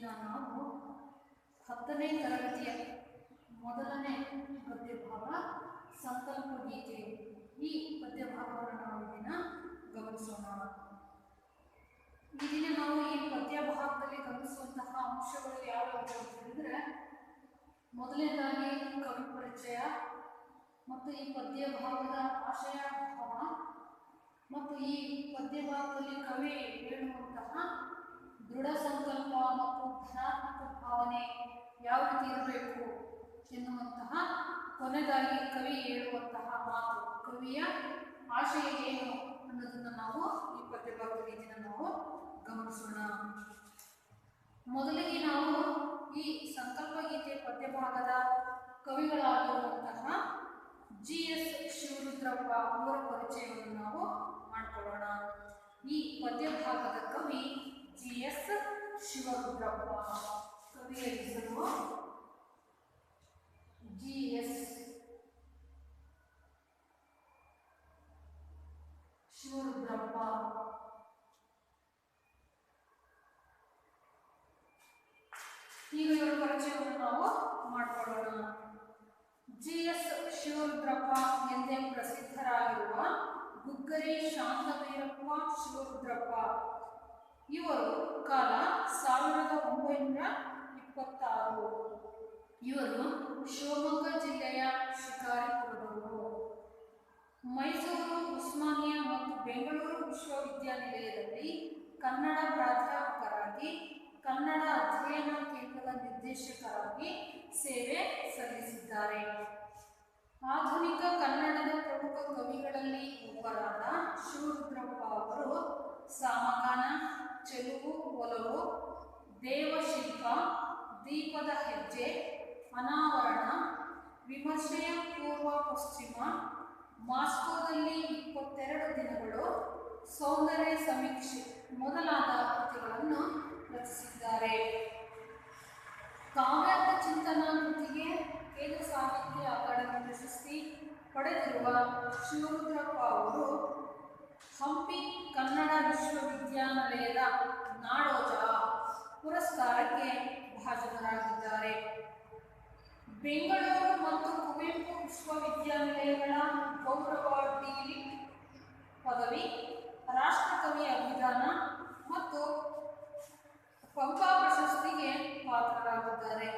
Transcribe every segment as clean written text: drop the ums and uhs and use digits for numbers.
ದಿನ ನಾವು 10ನೇ ತರಗತಿಯ ಮೊದಲನೇ ಪದ್ಯಭಾಗ ಸಂಕಲ್ಪ ಗೀತೆ ಈ ಪದ್ಯಭಾಗವನ್ನು ನಾವು ದಿನ ಗಮನಿಸೋಣ. ಈ ದಿನ ನಾವು ಈ ಪದ್ಯಭಾಗದಲ್ಲಿ ಗಮನಿಸುವಂತಹ ಅಂಶಗಳು ಯಾವ್ಯಾವು ಅಂತ ಹೇಳಿದ್ರೆ, ಮೊದಲನೇದಾಗಿ ಕವಿ ಪರಿಚಯ ಮತ್ತು ಈ ಪದ್ಯಭಾಗದ ಆಶಯ ಭಾವ ಮತ್ತು ಈ ಪದ್ಯಭಾಗದಲ್ಲಿ ಕವಿ ಹೇಳುವಂತಹ ದೃಢ ಸಂಕಲ್ಪ ಮತ್ತು ಧನಾತ್ಮಕ ಭಾವನೆ ಯಾವ ರೀತಿ ಇರಬೇಕು ಎನ್ನುವಂತಹ ಕೊನೆಯದಾಗಿ ಕವಿ ಹೇಳುವಂತಹ ಮಾತು, ಕವಿಯ ಆಶಯ ಏನು ಅನ್ನೋದನ್ನು ನಾವು ಈ ಪದ್ಯಭಾಗದಲ್ಲಿ ದಿನ ನಾವು ಗಮನಿಸೋಣ. ಮೊದಲಿಗೆ ನಾವು ಈ ಸಂಕಲ್ಪ ಗೀತೆ ಪದ್ಯಭಾಗದ ಕವಿಗಳಾಗಿರುವಂತಹ GS ಶಿವರುದ್ರಪ್ಪ ಅವರ ಪರಿಚಯವನ್ನು ನಾವು ಮಾಡಿಕೊಳ್ಳೋಣ. ಈ ಪದ್ಯಭಾಗದ ಕವಿ GS ಶಿವರುದ್ರಪ್ಪ. ಕವಿಯ ಹೆಸರು GS ಶಿವರುದ್ರಪ್ಪ. ಈಗ ಇವರ ಪರಿಚಯವನ್ನು ನಾವು ಮಾಡಿಕೊಳ್ಳೋಣ. GS ಶಿವರುದ್ರಪ್ಪ ಎಂದೇ ಪ್ರಸಿದ್ಧರಾಗಿರುವ ಗುಗ್ಗರಿ ಶಾಂತವೀರಪ್ಪ ಶಿವರುದ್ರಪ್ಪ ಇವರು ಕಾಲ 1926. ಇವರು ಶಿವಮೊಗ್ಗ ಜಿಲ್ಲೆಯ ಶಿಕಾರಿಪುರದವರು. ಮೈಸೂರು ಉಸ್ಮಾನಿಯಾ ಮತ್ತು ಬೆಂಗಳೂರು ವಿಶ್ವವಿದ್ಯಾನಿಲಯದಲ್ಲಿ ಕನ್ನಡ ಪ್ರಾಧ್ಯಾಪಕರಾಗಿ, ಕನ್ನಡ ಅಧ್ಯಯನ ಕೇಂದ್ರದ ನಿರ್ದೇಶಕರಾಗಿ ಸೇವೆ ಸಲ್ಲಿಸಿದ್ದಾರೆ. ಆಧುನಿಕ ಕನ್ನಡದ ಪ್ರಮುಖ ಕವಿಗಳಲ್ಲಿ ಒಬ್ಬರಾದ ಶಿವರುದ್ರಪ್ಪ ಅವರು ಸಾಮಗಾನ, ಚೆಲುವು ಒಲವು, ದೇವಶಿಲ್ಪ, ದೀಪದ ಹೆಜ್ಜೆ, ಅನಾವರಣ, ವಿಮರ್ಶೆಯ ಪೂರ್ವ ಪಶ್ಚಿಮ, ಮಾಸ್ಕೋದಲ್ಲಿ 22 ದಿನಗಳು, ಸೌಂದರ್ಯ ಸಮೀಕ್ಷೆ ಮೊದಲಾದ ಕೃತಿಗಳನ್ನು ರಚಿಸಿದ್ದಾರೆ. ಕಾವ್ಯಾರ್ಥ ಚಿಂತನ ಕೃತಿಗೆ ಕೇಂದ್ರ ಸಾಹಿತ್ಯ ಅಕಾಡೆಮಿ ಪ್ರಶಸ್ತಿ ಪಡೆದಿರುವ ಶಿವರುದ್ರಪ್ಪ ಅವರು ಹಂಪಿ ಕನ್ನಡ ವಿಶ್ವವಿದ್ಯಾನಿಲಯದ ನಾಡೋಜ ಪುರಸ್ಕಾರಕ್ಕೆ ಭಾಜನರಾಗಿದ್ದಾರೆ. ಬೆಂಗಳೂರು ಮತ್ತು ಕುವೆಂಪು ವಿಶ್ವವಿದ್ಯಾನಿಲಯಗಳ ಗೌರವ D.Litt ಪದವಿ, ರಾಷ್ಟ್ರಕವಿ ಅಭಿದಾನ ಮತ್ತು ಪಂಪಾ ಪ್ರಶಸ್ತಿಗೆ ಪಾತ್ರರಾಗಿದ್ದಾರೆ.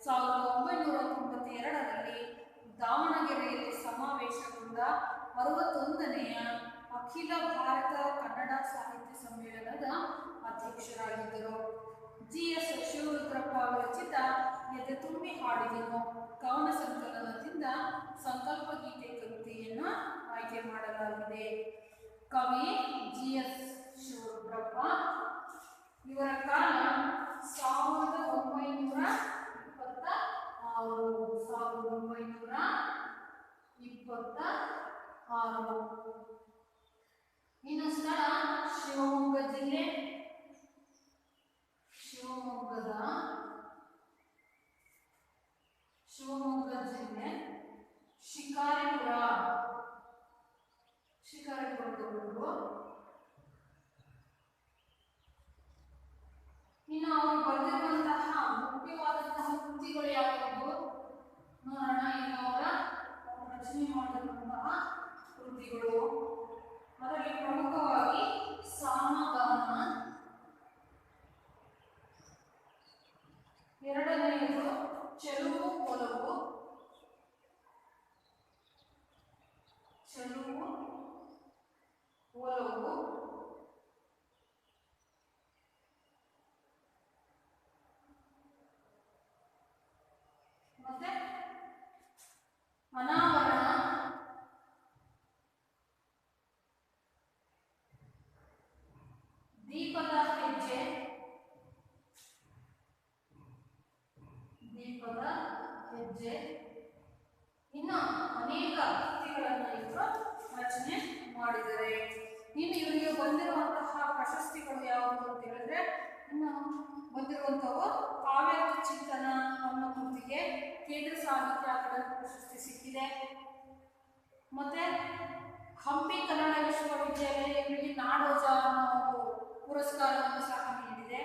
1992ರಲ್ಲಿ ದಾವಣಗೆರೆಯಲ್ಲಿ ಸಮಾವೇಶಗೊಂಡ 61ನೆಯ ಅಖಿಲ ಭಾರತ ಕನ್ನಡ ಸಾಹಿತ್ಯ ಸಮ್ಮೇಳನದ ಅಧ್ಯಕ್ಷರಾಗಿದ್ದರು. GS ಶಿವರುದ್ರಪ್ಪ ರಚಿತ ಎದೆ ತುಂಬಿ ಹಾಡಿದೆನು ಕವನ ಸಂಕಲನದಿಂದ ಸಂಕಲ್ಪ ಗೀತೆ ಕವಿತೆಯನ್ನು ಆಯ್ಕೆ ಮಾಡಲಾಗಿದೆ. ಕವಿ GS ಶಿವರುದ್ರಪ್ಪ ಇವರ ಕಾಲ 1926. ಇನ್ನು ಸ್ಥಳ ಶಿವಮೊಗ್ಗ ಜಿಲ್ಲೆ, ಶಿವಮೊಗ್ಗ ಜಿಲ್ಲೆ ಶಿಕಾರಿಪುರದವರು. ಇನ್ನು ಅವರು ಬರೆದಿರುವಂತಹ ಮುಖ್ಯವಾದಂತಹ ಕೃತಿಗಳು ಯಾವುವು ನೋಡೋಣ. ಇನ್ನು ಅವರ ರಚನೆ ಮಾಡಿರುವಂತಹ ಕೃತಿಗಳು, ಅದರಲ್ಲಿ ಪ್ರಮುಖವಾಗಿ ಸಾಮಗಾನ, ಎರಡನೆಯದು ಚೆಲುವು ಒಲವು, ಮತ್ತೆ ಅನಾವರಣ, ದೀಪದ ಹೆಜ್ಜೆ, ಇನ್ನು ಅನೇಕ ಕೃತಿಗಳನ್ನು ಇವರು ರಚನೆ ಮಾಡಿದ್ದಾರೆ. ಇನ್ನು ಇವರಿಗೆ ಬಂದಿರುವಂತಹ ಪ್ರಶಸ್ತಿಗಳು ಯಾವುವು ಅಂತ ಹೇಳಿದ್ರೆ, ಇನ್ನು ಬಂದಿರುವಂಥವು ಕಾವ್ಯಾರ್ಥ ಚಿಂತನ ಅನ್ನೋ ಕೃತಿಗೆ ಕೇಂದ್ರ ಸಾಹಿತ್ಯ ಅಕಾಡೆಮಿ ಪ್ರಶಸ್ತಿ ಸಿಕ್ಕಿದೆ. ಮತ್ತೆ ಹಂಪಿ ಕನ್ನಡ ವಿಶ್ವವಿದ್ಯಾಲಯ ಇವರಿಗೆ ನಾಡೋಜ ಅನ್ನೋ ಪುರಸ್ಕಾರವನ್ನು ಸಹ ನೀಡಿದೆ.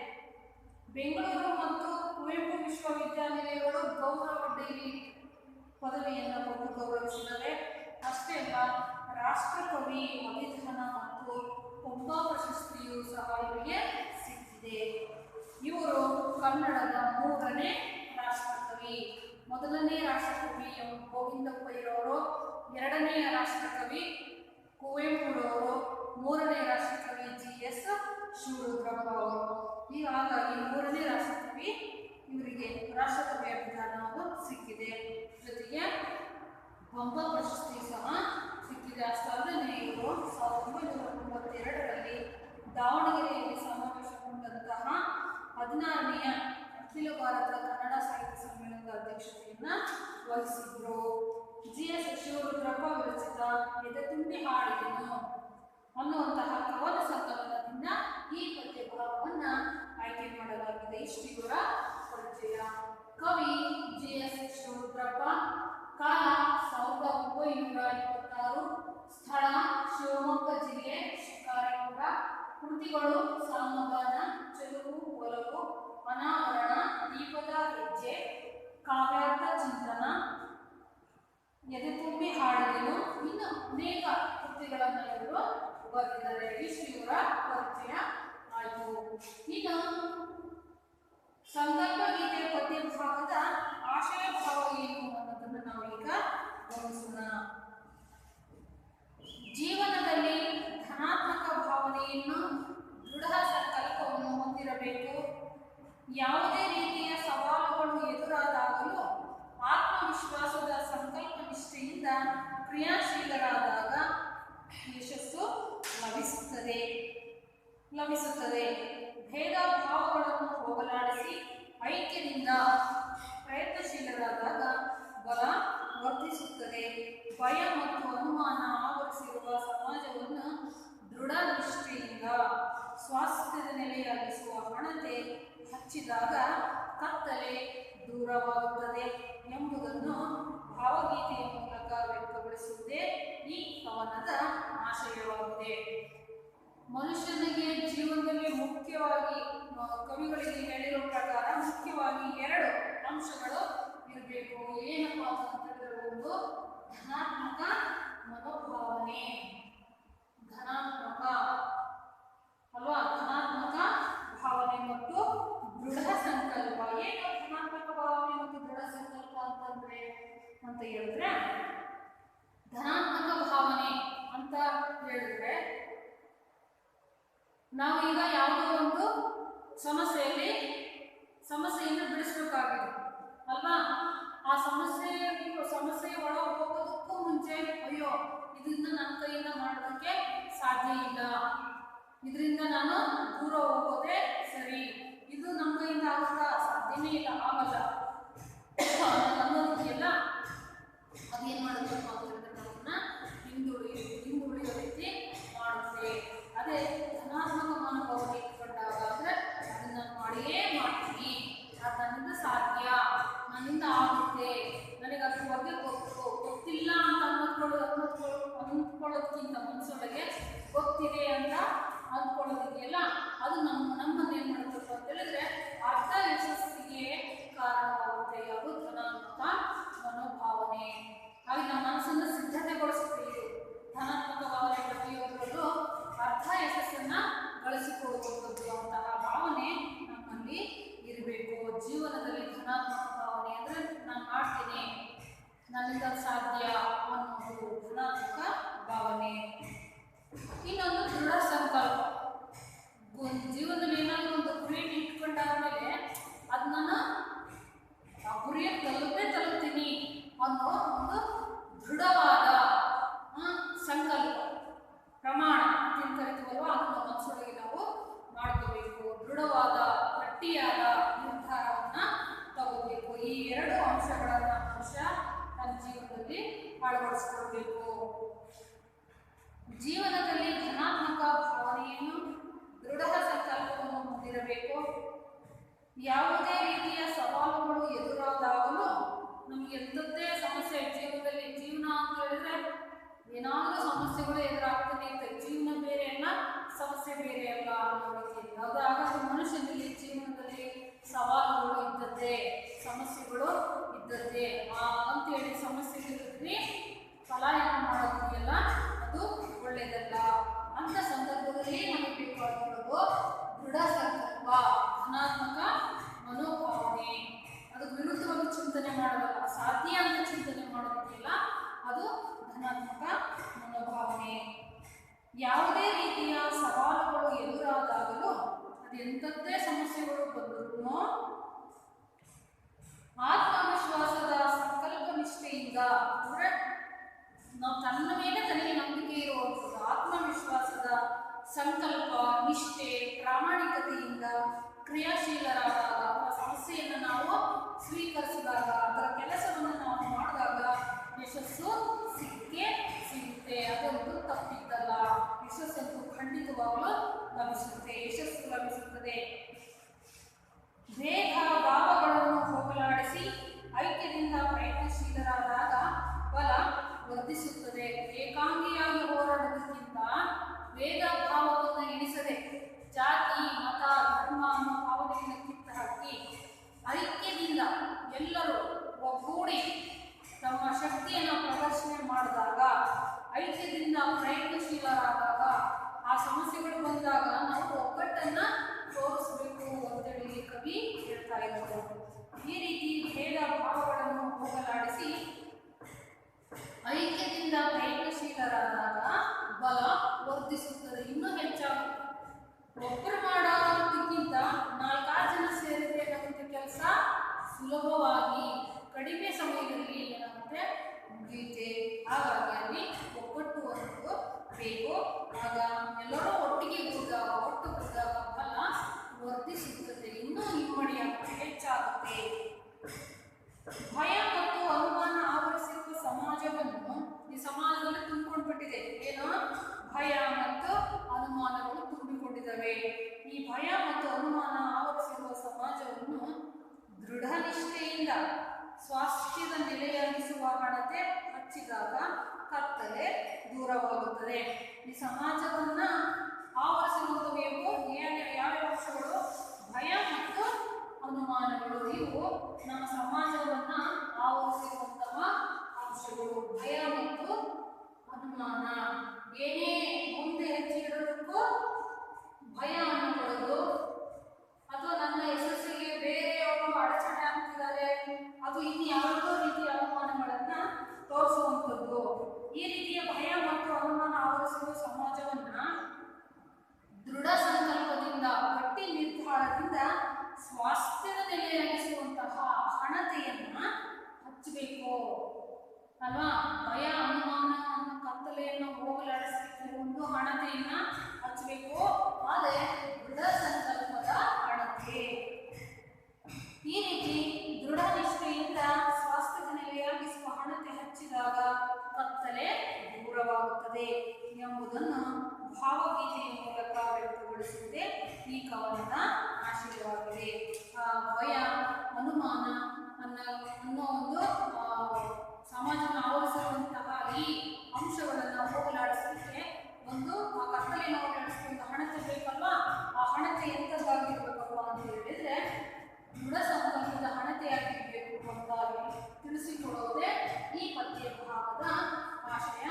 ಬೆಂಗಳೂರು ಮತ್ತು ಕುವೆಂಪು ವಿಶ್ವವಿದ್ಯಾನಿಲಯಗಳು ಗೌರವ ಡಿಗ್ರಿ ಪದವಿಯನ್ನು ಕೊಟ್ಟು ಗೌರವಿಸಿದರೆ. ಅಷ್ಟೇ ಅಲ್ಲ, ರಾಷ್ಟ್ರಕವಿ ಅಭಿಧಾನ ಮತ್ತು ಪಂಪ ಪ್ರಶಸ್ತಿಯೂ ಸಹ ಇವರಿಗೆ ಸಿಕ್ಕಿದೆ. ಇವರು ಕನ್ನಡದ 3ನೇ ರಾಷ್ಟ್ರಕವಿ. ಮೊದಲನೇ ರಾಷ್ಟ್ರಕವಿ ಗೋವಿಂದ ಪೈರವರು, 2ನೇ ರಾಷ್ಟ್ರಕವಿ ಕುವೆಂಪುರವರು, 3ನೇ ರಾಷ್ಟ್ರಕವಿ GS ಶಿವರುದ್ರಪ್ಪ ಅವರು. ಹಾಗಾಗಿ 3ನೇ ರಾಷ್ಟ್ರಕವಿ ಇವರಿಗೆ ರಾಷ್ಟ್ರಕವಿ ಅಭಿಧಾನ ಸಿಕ್ಕಿದೆ. ಜೊತೆಗೆ ಪಂಪ ಪ್ರಶಸ್ತಿ ಸಹ ಸಿಕ್ಕಿದೆ. ಅಷ್ಟಲ್ಲದೆ ಇವರು 1992ರಲ್ಲಿ ದಾವಣಗೆರೆಯಲ್ಲಿ ಸಮಾವೇಶಗೊಂಡಂತಹ 16ನೇ ಅಖಿಲ ಭಾರತ ಕನ್ನಡ ಸಾಹಿತ್ಯ ಸಮ್ಮೇಳನದ ಅಧ್ಯಕ್ಷತೆಯನ್ನು ವಹಿಸಿದ್ರು. GS ಶಿವರುದ್ರಪ್ಪ ವಿರಚಿತ ಎದೆ ತುಂಬಿ ಹಾಡಿದೆನು ಅನ್ನುವಂತಹ ಕವನ ಸಂಕಲನದಿಂದ ಈ ಪದ್ಯ ಭಾಗವನ್ನು ಆಯ್ಕೆ ಮಾಡಲಾಗಿದೆ. ಇಷ್ಟು ಇವರ ಪರಿಚಯ. ಕವಿ GS ಶಿವರುದ್ರಪ್ಪ. ಕಾಲ 1926. ಸ್ಥಳ ಶಿವಮೊಗ್ಗ ಜಿಲ್ಲೆ ಶಿಕಾರಿಪುರ. ಕೃತಿಗಳು ಸಾಮಗಾನ, ಚೆಲುವು, ಒಲವು, ಅನಾವರಣ, ದೀಪದ ಹೆಜ್ಜೆ, ಕಾವ್ಯಾರ್ಥ ಚಿಂತನ, ಎದೆ ತುಂಬಿ ಹಾಡಿದೆನು, ಇನ್ನು ಅನೇಕ ಕೃತಿಗಳನ್ನು ಇವರು ಬರೆದಿದ್ದಾರೆ. ಇಷ್ಟು ಇವರ ಪರಿಚಯ ಆಯಿತು. ಇನ್ನು ಸಂಕಲ್ಪ ಗೀತೆ ಪದ್ಯ ಭಾಗದ ಆಶಯ ಭಾವ ಏನು ಅನ್ನೋದನ್ನು ನಾವೀಗ ಗಮನಿಸೋಣ. ಜೀವನದಲ್ಲಿ ಧನಾತ್ಮಕ ಭಾವನೆಯನ್ನು, ದೃಢ ಸಂಕಲ್ಪವನ್ನು ಹೊಂದಿರಬೇಕು. ಯಾವುದೇ ರೀತಿಯ ಸವಾಲುಗಳು ಎದುರಾದಾಗಲೂ ಆತ್ಮವಿಶ್ವಾಸದ ಸಂಕಲ್ಪ ನಿಷ್ಠೆಯಿಂದ ಕ್ರಿಯಾಶೀಲರಾದಾಗ ಯಶಸ್ಸು ಲಭಿಸುತ್ತದೆ. ಭೇದ ಭಾವಗಳನ್ನು ಹೋಗಲಾಡಿಸಿ ಐಕ್ಯದಿಂದ ಪ್ರಯತ್ನಶೀಲರಾದಾಗ ಬಲ ವರ್ಧಿಸುತ್ತದೆ. ಭಯ ಮತ್ತು ಅನುಮಾನ ಆವರಿಸಿರುವ ಸಮಾಜವನ್ನು ದೃಢ ನಿಷ್ಠೆಯಿಂದ ಸ್ವಾಸ್ಥ್ಯದ ನೆಲೆಯಾಗಿಸುವ ಹಣತೆ ಹಚ್ಚಿದಾಗ ಕತ್ತಲೆ ದೂರವಾಗುತ್ತದೆ ಎಂಬುದನ್ನು ಭಾವಗೀತೆಯ ಮೂಲಕ ವ್ಯಕ್ತಪಡಿಸುವುದೇ ಈ ಕವನದ ಆಶಯವಾಗಿದೆ. ಮನುಷ್ಯನಿಗೆ ಜೀವನದಲ್ಲಿ ಮುಖ್ಯವಾಗಿ ಕವಿಗಳಿಗೆ ಹೇಳಿರೋ ಪ್ರಕಾರ ಮುಖ್ಯವಾಗಿ 2 ಅಂಶಗಳು ಇರಬೇಕು. ಏನಪ್ಪ ಅಂತ ಹೇಳಿದ್ರೆ, ಒಂದು ಧನಾತ್ಮಕ ಮನೋಭಾವನೆ, ಧನಾತ್ಮಕ ಭಾವನೆ ಮತ್ತು ದೃಢ ಸಂಕಲ್ಪ. ಏನು ಧನಾತ್ಮಕ ಭಾವನೆ ಮತ್ತು ದೃಢ ಸಂಕಲ್ಪ ಅಂತ ಹೇಳಿದ್ರೆ, ಧನಾತ್ಮಕ ಭಾವನೆ ಅಂತ ಹೇಳಿದ್ರೆ ನಾವೀಗ ಯಾವುದೋ ಒಂದು ಸಮಸ್ಯೆಯನ್ನು ಬಿಡಿಸ್ಬೇಕಾಗಿದೆ ಅಲ್ವಾ? ಆ ಸಮಸ್ಯೆ ಒಳಗೆ ಹೋಗೋದಕ್ಕೂ ಮುಂಚೆ ಅಯ್ಯೋ ಇದನ್ನ ನನ್ನ ಕೈಯಿಂದ ಮಾಡೋದಕ್ಕೆ ಸಾಧ್ಯ ಇಲ್ಲ, ಇದರಿಂದ ನಾನು ದೂರ ಹೋಗೋದೇ ಸರಿ, ಇದು ನಮ್ಮ ಕೈಯಿಂದ ಆಗುತ್ತಾ? ಸಾಧ್ಯನೇ ಇಲ್ಲ, ಆಗಲ್ಲ ಅನ್ನೋದಕ್ಕೆಲ್ಲ ಅದೇನು ಮಾಡಬೇಕು ಅಂತ ಹೇಳಿದ್ರೆ ನಮ್ಮನ್ನ ಹಿಂದುಳಿಯೋ ರೀತಿ ಮಾಡುತ್ತೆ. ಅದೇ ಧನಾತ್ಮಕ ಮನೋಭಾವನೆ ಇಟ್ಕೊಂಡಾಗ ಅಂದ್ರೆ ಅದನ್ನ ಮಾಡಿಯೇ ಮಾಡ್ತೀನಿ, ಅದು ನನ್ನಿಂದ ಸಾಧ್ಯ, ನನ್ನಿಂದ ಆಗುತ್ತೆ, ನನಗೆ ಅದ್ರ ಬಗ್ಗೆ ಗೊತ್ತಿಲ್ಲ ಅಂತ ಅಂದ್ಕೊಳ್ಳೋದಕ್ಕಿಂತ ಮನಸ್ಸೊಳಗೆ ಗೊತ್ತಿದೆ ಅಂತ ಅಂದ್ಕೊಳ್ಳೋದಕ್ಕೆಲ್ಲ ಅದು ನಮ್ಮನ್ನು ಏನು ಮಾಡಬೇಕು ಅಂತ ಹೇಳಿದ್ರೆ ಅರ್ಥ ಯಶಸ್ಸಿಗೆ ಕಾರಣವಾಗುತ್ತೆ. ಅದು ಧನಾತ್ಮಕ ಮನೋಭಾವನೆ. ಹಾಗೆ ನಮ್ಮ ಮನಸ್ಸನ್ನು ಸಿದ್ಧತೆಗೊಳಿಸುತ್ತೆ. ಇದು ಧನಾತ್ಮಕ ಭಾವನೆ ಪ್ರತಿಯೊಬ್ಬರಲ್ಲೂ ಅರ್ಥ ಯಶಸ್ಸನ್ನ ಗಳಿಸಿಕೊಳ್ಳುವಂಥದ್ದು ಅಂತಹ ಭಾವನೆ ನಮ್ಮಲ್ಲಿ ಇರಬೇಕು. ಜೀವನದಲ್ಲಿ ಧನಾತ್ಮಕ ಭಾವನೆ ಅಂದರೆ ನಾನು ಮಾಡ್ತೀನಿ, ನನ್ನಿಂದ ಸಾಧ್ಯ ಅನ್ನೋದು ಧನಾತ್ಮಕ ಭಾವನೆ. ಇನ್ನೊಂದು ದೃಢ ಸಂಕಲ್ಪ. ಜೀವನದಲ್ಲಿ ಏನಾದರೂ ಒಂದು ಗುರಿಯನ್ನು ಇಟ್ಕೊಂಡಾದ್ಮೇಲೆ ಅದನ್ನ ಆ ಗುರಿಯನ್ನು ತಲುಪ್ತೀನಿ ಅನ್ನೋ ಒಂದು ದೃಢವಾದ ಸಂಕಲ್ಪ, ಪ್ರಮಾಣ ಅಂತ ಕರಿತೀವಲ್ವ, ಅದನ್ನು ಮನಸ್ಸೊಳಗೆ ನಾವು ಮಾಡ್ಕೋಬೇಕು. ದೃಢವಾದ ಗಟ್ಟಿಯಾದ ನಿರ್ಧಾರವನ್ನು ತಗೋಬೇಕು. ಈ 2 ಅಂಶಗಳನ್ನು ಮನುಷ್ಯ ತನ್ನ ಜೀವನದಲ್ಲಿ ಅಳವಡಿಸಿಕೊಳ್ಬೇಕು. ಜೀವನದಲ್ಲಿ ಧನಾತ್ಮಕ ಭಾವನೆಯನ್ನು, ದೃಢ ಸಂಕಲ್ಪವನ್ನು ಹೊಂದಿರಬೇಕು. ಯಾವುದೇ ರೀತಿಯ ಸವಾಲುಗಳು ಎದುರಾದಾಗಲೂ ನಮ್ಗೆ ಎಂಥದ್ದೇ ಸಮಸ್ಯೆ ಜೀವನದಲ್ಲಿ, ಜೀವನ ಅಂತ ಹೇಳಿದ್ರೆ ಏನಾದರೂ ಸಮಸ್ಯೆಗಳು ಎದುರಾಗ್ತಾನೆ ಇರ್ತವೆ. ಜೀವನ ಬೇರೆ ಅಲ್ಲ, ಸಮಸ್ಯೆ ಬೇರೆ ಅಲ್ಲ ಅನ್ನೋ ರೀತಿಯಲ್ಲಿ. ಹಾಗಾದ್ರೆ ಮನುಷ್ಯನಲ್ಲಿ ಜೀವನದಲ್ಲಿ ಧನಾತ್ಮಕ ಮನೋಭಾವನೆ. ಯಾವುದೇ ರೀತಿಯ ಸವಾಲುಗಳು ಎದುರಾದಾಗಲೂ ಅದೆಂಥದ್ದೇ ಸಮಸ್ಯೆಗಳು ಬಂದರೂ ಆತ್ಮವಿಶ್ವಾಸದ ಸಂಕಲ್ಪ ನಿಷ್ಠೆಯಿಂದ, ಅಂದರೆ ನಾವು ತನ್ನ ಮೇಲೆ ತನಗೆ ನಂಬಿಕೆ ಇರುವಂಥದ್ದು, ಆತ್ಮವಿಶ್ವಾಸದ ಸಂಕಲ್ಪ ನಿಷ್ಠೆ ಪ್ರಾಮಾಣಿಕತೆಯಿಂದ ಕ್ರಿಯಾಶೀಲರಾದಾಗ, ಆ ಸಮಸ್ಯೆಯನ್ನು ನಾವು ಸ್ವೀಕರಿಸಿದಾಗ, ಅದರ ಕೆಲಸವನ್ನು ನಾವು ಮಾಡಿದಾಗ ಯಶಸ್ಸು ಸಿಕ್ಕೇ ಸಿಗುತ್ತೆ. ಅದೊಂದು ತಪ್ಪಿದ್ದಲ್ಲ. ಯಶಸ್ಸಂತೂ ಖಂಡಿತವಾಗಲೂ ಲಭಿಸುತ್ತೆ, ಯಶಸ್ಸು ಲಭಿಸುತ್ತದೆ. ದೇಹ ಭಾವಗಳನ್ನು ಹೋಗಲಾಡಿಸಿ ಐಕ್ಯದಿಂದ ಪ್ರಯತ್ನಶೀಲರಾದಾಗ ಬಲ ವರ್ಧಿಸುತ್ತದೆ. ಏಕಾಂಗಿಯಾಗಿ ಹೋರಾಡುವುದಕ್ಕಿಂತ ವೇದ ಭಾವವನ್ನು ಎಣಿಸದೆ ಜಾತಿ ಮತ ಧರ್ಮ ಅನ್ನೋ ಭಾವನೆಯಿಂದ ಕಿತ್ತ ಹಾಕಿ ಐಕ್ಯದಿಂದ ಎಲ್ಲರೂ ಒಗ್ಗೂಡಿ ತಮ್ಮ ಶಕ್ತಿಯನ್ನು ಪ್ರದರ್ಶನ ಮಾಡಿದಾಗ, ಐಕ್ಯದಿಂದ ಪ್ರಯತ್ನಶೀಲರಾದಾಗ, ಆ ಸಮಸ್ಯೆಗಳು ಬಂದಾಗ ನಾವು ಒಗ್ಗಟ್ಟನ್ನು ತೋರಿಸಬೇಕು ಅಂತೇಳಿ ಕವಿ ಹೇಳ್ತಾ ಇದ್ದಾರೆ. ಈ ರೀತಿ ಭೇದ ಭಾವಗಳನ್ನು ಹೋಗಲಾಡಿಸಿ ಐಕ್ಯದಿಂದ ಪ್ರಯತ್ನಶೀಲರಾದಾಗ ಬಲ ವರ್ಧಿಸುತ್ತದೆ, ಇನ್ನೂ ಹೆಚ್ಚಾಗುತ್ತೆ. ಒಬ್ಬರು ಮಾಡೋದಕ್ಕಿಂತ 4-6 ಜನ ಸೇರಿದ್ರೆ ಏನಾಗುತ್ತೆ, ಕೆಲಸ ಸುಲಭವಾಗಿ ಕಡಿಮೆ ಸಮಯದಲ್ಲಿ ಏನಾಗುತ್ತೆ ಮುಗಿಯುತ್ತೆ. ಹಾಗಾಗಿ ಅಲ್ಲಿ ಒಗ್ಗಟ್ಟು ಅನ್ನೋದು ಬೇಕು. ಆಗ ಎಲ್ಲರೂ ಒಟ್ಟಿಗೆ ಕೂಡಿದಾಗ ಬಲ ವರ್ಧಿಸುತ್ತದೆ, ಇನ್ನೂ ಇಮ್ಮಡಿಯಾಗುತ್ತೆ, ಹೆಚ್ಚಾಗುತ್ತೆ. ಭಯ ಮತ್ತು ಅನುಮಾನ ಆವರಿಸಿರುವ ಸಮಾಜವನ್ನು ಈ ಸಮಾಜದಲ್ಲಿ ತುಂಬಿಕೊಂಡ್ಬಿಟ್ಟಿದೆ. ಏನು? ಭಯ ಮತ್ತು ಅನುಮಾನಗಳು ತುಂಬಿಕೊಂಡಿದ್ದಾವೆ. ಈ ಭಯ ಮತ್ತು ಅನುಮಾನ ಆವರಿಸಿರುವ ಸಮಾಜವನ್ನು ದೃಢ ನಿಷ್ಠೆಯಿಂದ ಸ್ವಾಸ್ಥ್ಯದ ನೆಲೆಯಾಗಿಸುವ ಹಣತೆ ಹಚ್ಚಿದಾಗ ಕತ್ತಲೆ ದೂರವಾಗುತ್ತದೆ. ಈ ಸಮಾಜವನ್ನ ಆವರಿಸಿರುವಂಥವು ಯಾವ ಅಂಶಗಳು? ಭಯ ಮತ್ತು ಅನುಮಾನಗಳು. ಇವು ನಮ್ಮ ಸಮಾಜವನ್ನ ಆವರಿಸಿರುವಂತಹ ಅಂಶಗಳು. ಭಯ ಮತ್ತು ಅನುಮಾನ. ಏನೇ ಮುಂದೆ ಹೆಜ್ಜೆ ಇಡೋದಕ್ಕೂ ಭಯ ಅನ್ನಕೊಳ್ಳೋದು, ಅಥವಾ ನನ್ನ ಯಶಸ್ಸಿಗೆ ಬೇರೆಯವರು ಅಡಚಣೆ ಆಗ್ತಿದ್ದಾರೆ, ಅದು ಇನ್ನು ಯಾವುದೋ ರೀತಿಯ ಅನುಮಾನಗಳನ್ನ ತೋರಿಸುವಂಥದ್ದು. ಈ ರೀತಿಯ ಭಯ ಮತ್ತು ಅನುಮಾನ ಆವರಿಸುವ ಸಮಾಜವನ್ನ ದೃಢ ಸಂಕಲ್ಪದಿಂದ, ಗಟ್ಟಿ ನಿರ್ಧಾರದಿಂದ ಸ್ವಾಸ್ಥ್ಯದ ನೆಲೆಯಾಗಿಸುವಂತಹ ಹಣತೆಯನ್ನ ಹಚ್ಚಬೇಕು ಅಲ್ವಾ? ಭಯ ಅನುಮಾನ ಅನ್ನೋ ಕತ್ತಲೆಯನ್ನು ಹೋಗಲಾಡಿಸಲಿಕ್ಕೆ ಒಂದು ಹಣತೆಯನ್ನ ಹಚ್ಚಬೇಕು. ಆದರೆ ದೃಢ ಸಂಕಲ್ಪದ ಹಣತೆ. ಈ ರೀತಿ ದೃಢ ನಿಷ್ಠೆಯಿಂದ ಸ್ವಾಸ್ಥ್ಯದ ನೆಲೆಯಾಗಿಸುವ ಹಣತೆ ಹಚ್ಚಿದಾಗ ಕತ್ತಲೆ ದೂರವಾಗುತ್ತದೆ ಎಂಬುದನ್ನು ಭಾವಗೀತೆಯ ಮೂಲಕ ವ್ಯಕ್ತಗೊಳಿಸುವುದೇ ಈ ಕವನದ ಆಶಯವಾಗಿದೆ. ಭಯ ಅನುಮಾನ ಅನ್ನೋ ಒಂದು ಸಮಾಜವನ್ನು ಆವರಿಸಿರುವಂತಹ ಈ ಅಂಶಗಳನ್ನು ಹೋಗಲಾಡಿಸಲಿಕ್ಕೆ ಒಂದು ಆ ಕತ್ತಲೆಯನ್ನು ಹೋಗಲಾಡಿಸಲಿಕ್ಕೆ ಒಂದು ಹಣತೆ ಬೇಕಲ್ವಾ? ಆ ಹಣತೆ ಎಂಥದ್ದಾಗಿರ್ಬೇಕಲ್ವಾ ಅಂತ ಹೇಳಿದ್ರೆ ದೃಢ ಸಂಕಲ್ಪದ ಹಣತೆಯಾಗಿರಬೇಕು ಅಂತ ತಿಳಿಸಿಕೊಡೋದೇ ಈ ಪದ್ಯ ಭಾಗದ ಆಶಯ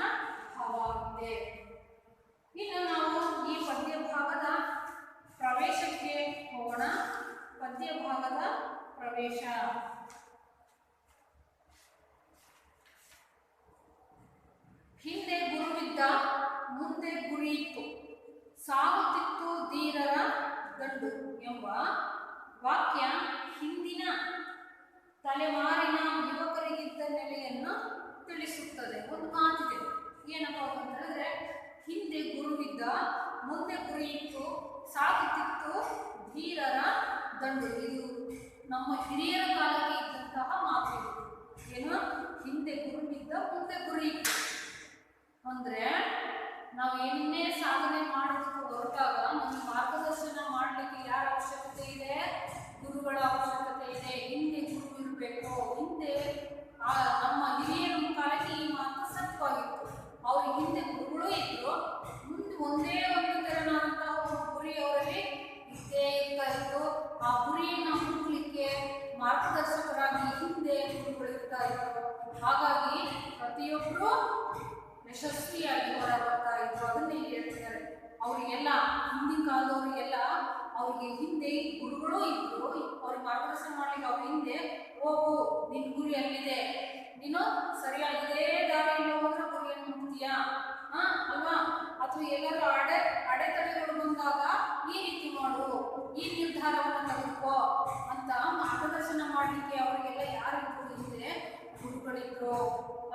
ಭಾವವಾಗಿದೆ. ಇನ್ನು ನಾವು ಈ ಪದ್ಯ ಭಾಗದ ಪ್ರವೇಶಕ್ಕೆ ಹೋಗೋಣ. ಪದ್ಯ ಭಾಗದ ಪ್ರವೇಶ. ಹಿಂದೆ ಗುರುವಿದ್ದ ಮುಂದೆ ಗುರಿಯಿತ್ತು, ಸಾಗುತ್ತಿತ್ತು ಧೀರರ ದಂಡು ಎಂಬ ವಾಕ್ಯ ಹಿಂದಿನ ತಲೆಮಾರಿನ ಯುವಕರಿಗಿದ್ದ ನೆಲೆಯನ್ನು ತಿಳಿಸುತ್ತದೆ. ಒಂದು ಮಾತಿದೆ, ಏನಪ್ಪ ಅಂತ ಹೇಳಿದ್ರೆ, ಹಿಂದೆ ಗುರುವಿದ್ದ ಮುಂದೆ ಗುರಿಯಿತ್ತು, ಸಾಗುತ್ತಿತ್ತು ಧೀರರ ದಂಡು. ಇದು ನಮ್ಮ ಹಿರಿಯರ ಕಾಲಕ್ಕೆ ಇದ್ದಂತಹ ಮಾತು. ಏನು? ಹಿಂದೆ ಗುರುವಿದ್ದ ಮುಂದೆ ಗುರಿಯಿತ್ತು ಅಂದ್ರೆ ನಾವು ಏನೇ ಸಾಧನೆ ಮಾಡೋದಕ್ಕೆ ಹೊರಟಾಗ ನಮಗೆ ಮಾರ್ಗದರ್ಶನ ಮಾಡಲಿಕ್ಕೆ ಯಾರ ಅವಶ್ಯಕತೆ ಇದೆ? ಗುರುಗಳ ಅವಶ್ಯಕತೆ ಇದೆ. ಹಿಂದೆ ಗುರು ಇರಬೇಕು. ಹಿಂದೆ ನಮ್ಮ ಹಿರಿಯರ ಕಾಲಕ್ಕೆ ಈ ಮಾತು ಸತ್ಯವಾಗಿತ್ತು. ಅವ್ರ ಹಿಂದೆ ಗುರುಗಳು ಇದ್ರು, ಮುಂದೆ ಒಂದೇ ಒಂದು ತೆರನಾದಂತಹ ಒಂದು ಗುರಿ ಅವರಲ್ಲಿ ಇದ್ದೇ ಇರ್ತಾ ಇತ್ತು. ಆ ಗುರಿಯನ್ನು ಹುಡುಕಲಿಕ್ಕೆ ಮಾರ್ಗದರ್ಶಕರಾಗಿ ಹಿಂದೆ ಗುರುಗಳು ಇರ್ತಾ ಇದ್ರು. ಹಾಗಾಗಿ ಪ್ರತಿಯೊಬ್ಬರು ಯಶಸ್ವಿಯಾಗಿ ಹೊರ ಬರ್ತಾ ಇದ್ರು. ಅದನ್ನೇ ಹೇಳ್ತಿದ್ದಾರೆ. ಅವರಿಗೆಲ್ಲ ಹಿಂದಿನ ಕಾಲದವರಿಗೆಲ್ಲ ಅವ್ರಿಗೆ ಹಿಂದೆ ಗುರುಗಳು ಇದ್ರು. ಅವ್ರಿಗೆ ಮಾರ್ಗದರ್ಶನ ಮಾಡ್ಲಿಕ್ಕೆ ಅವ್ರ ಹಿಂದೆ ಹೋಗು, ನಿನ್ ಗುರಿ ಅಲ್ಲಿದೆ, ನೀನು ಸರಿಯಾಗಿ ಇದೇ ದಾರಿಯಲ್ಲಿ ಹೋದ್ರೆ ಗುರಿಯನ್ನು ಅಥವಾ ಎಲ್ಲರೂ ಅಡೆತಡೆಗಳು ಬಂದಾಗ ಈ ರೀತಿ ಮಾಡು, ಈ ನಿರ್ಧಾರವನ್ನು ತೆಗೆದುಕೋ ಅಂತ ಮಾರ್ಗದರ್ಶನ ಮಾಡಲಿಕ್ಕೆ ಅವರಿಗೆಲ್ಲ ಯಾರು ಇದ್ರು ಇದ್ರೆ ಗುರುಗಳಿದ್ರು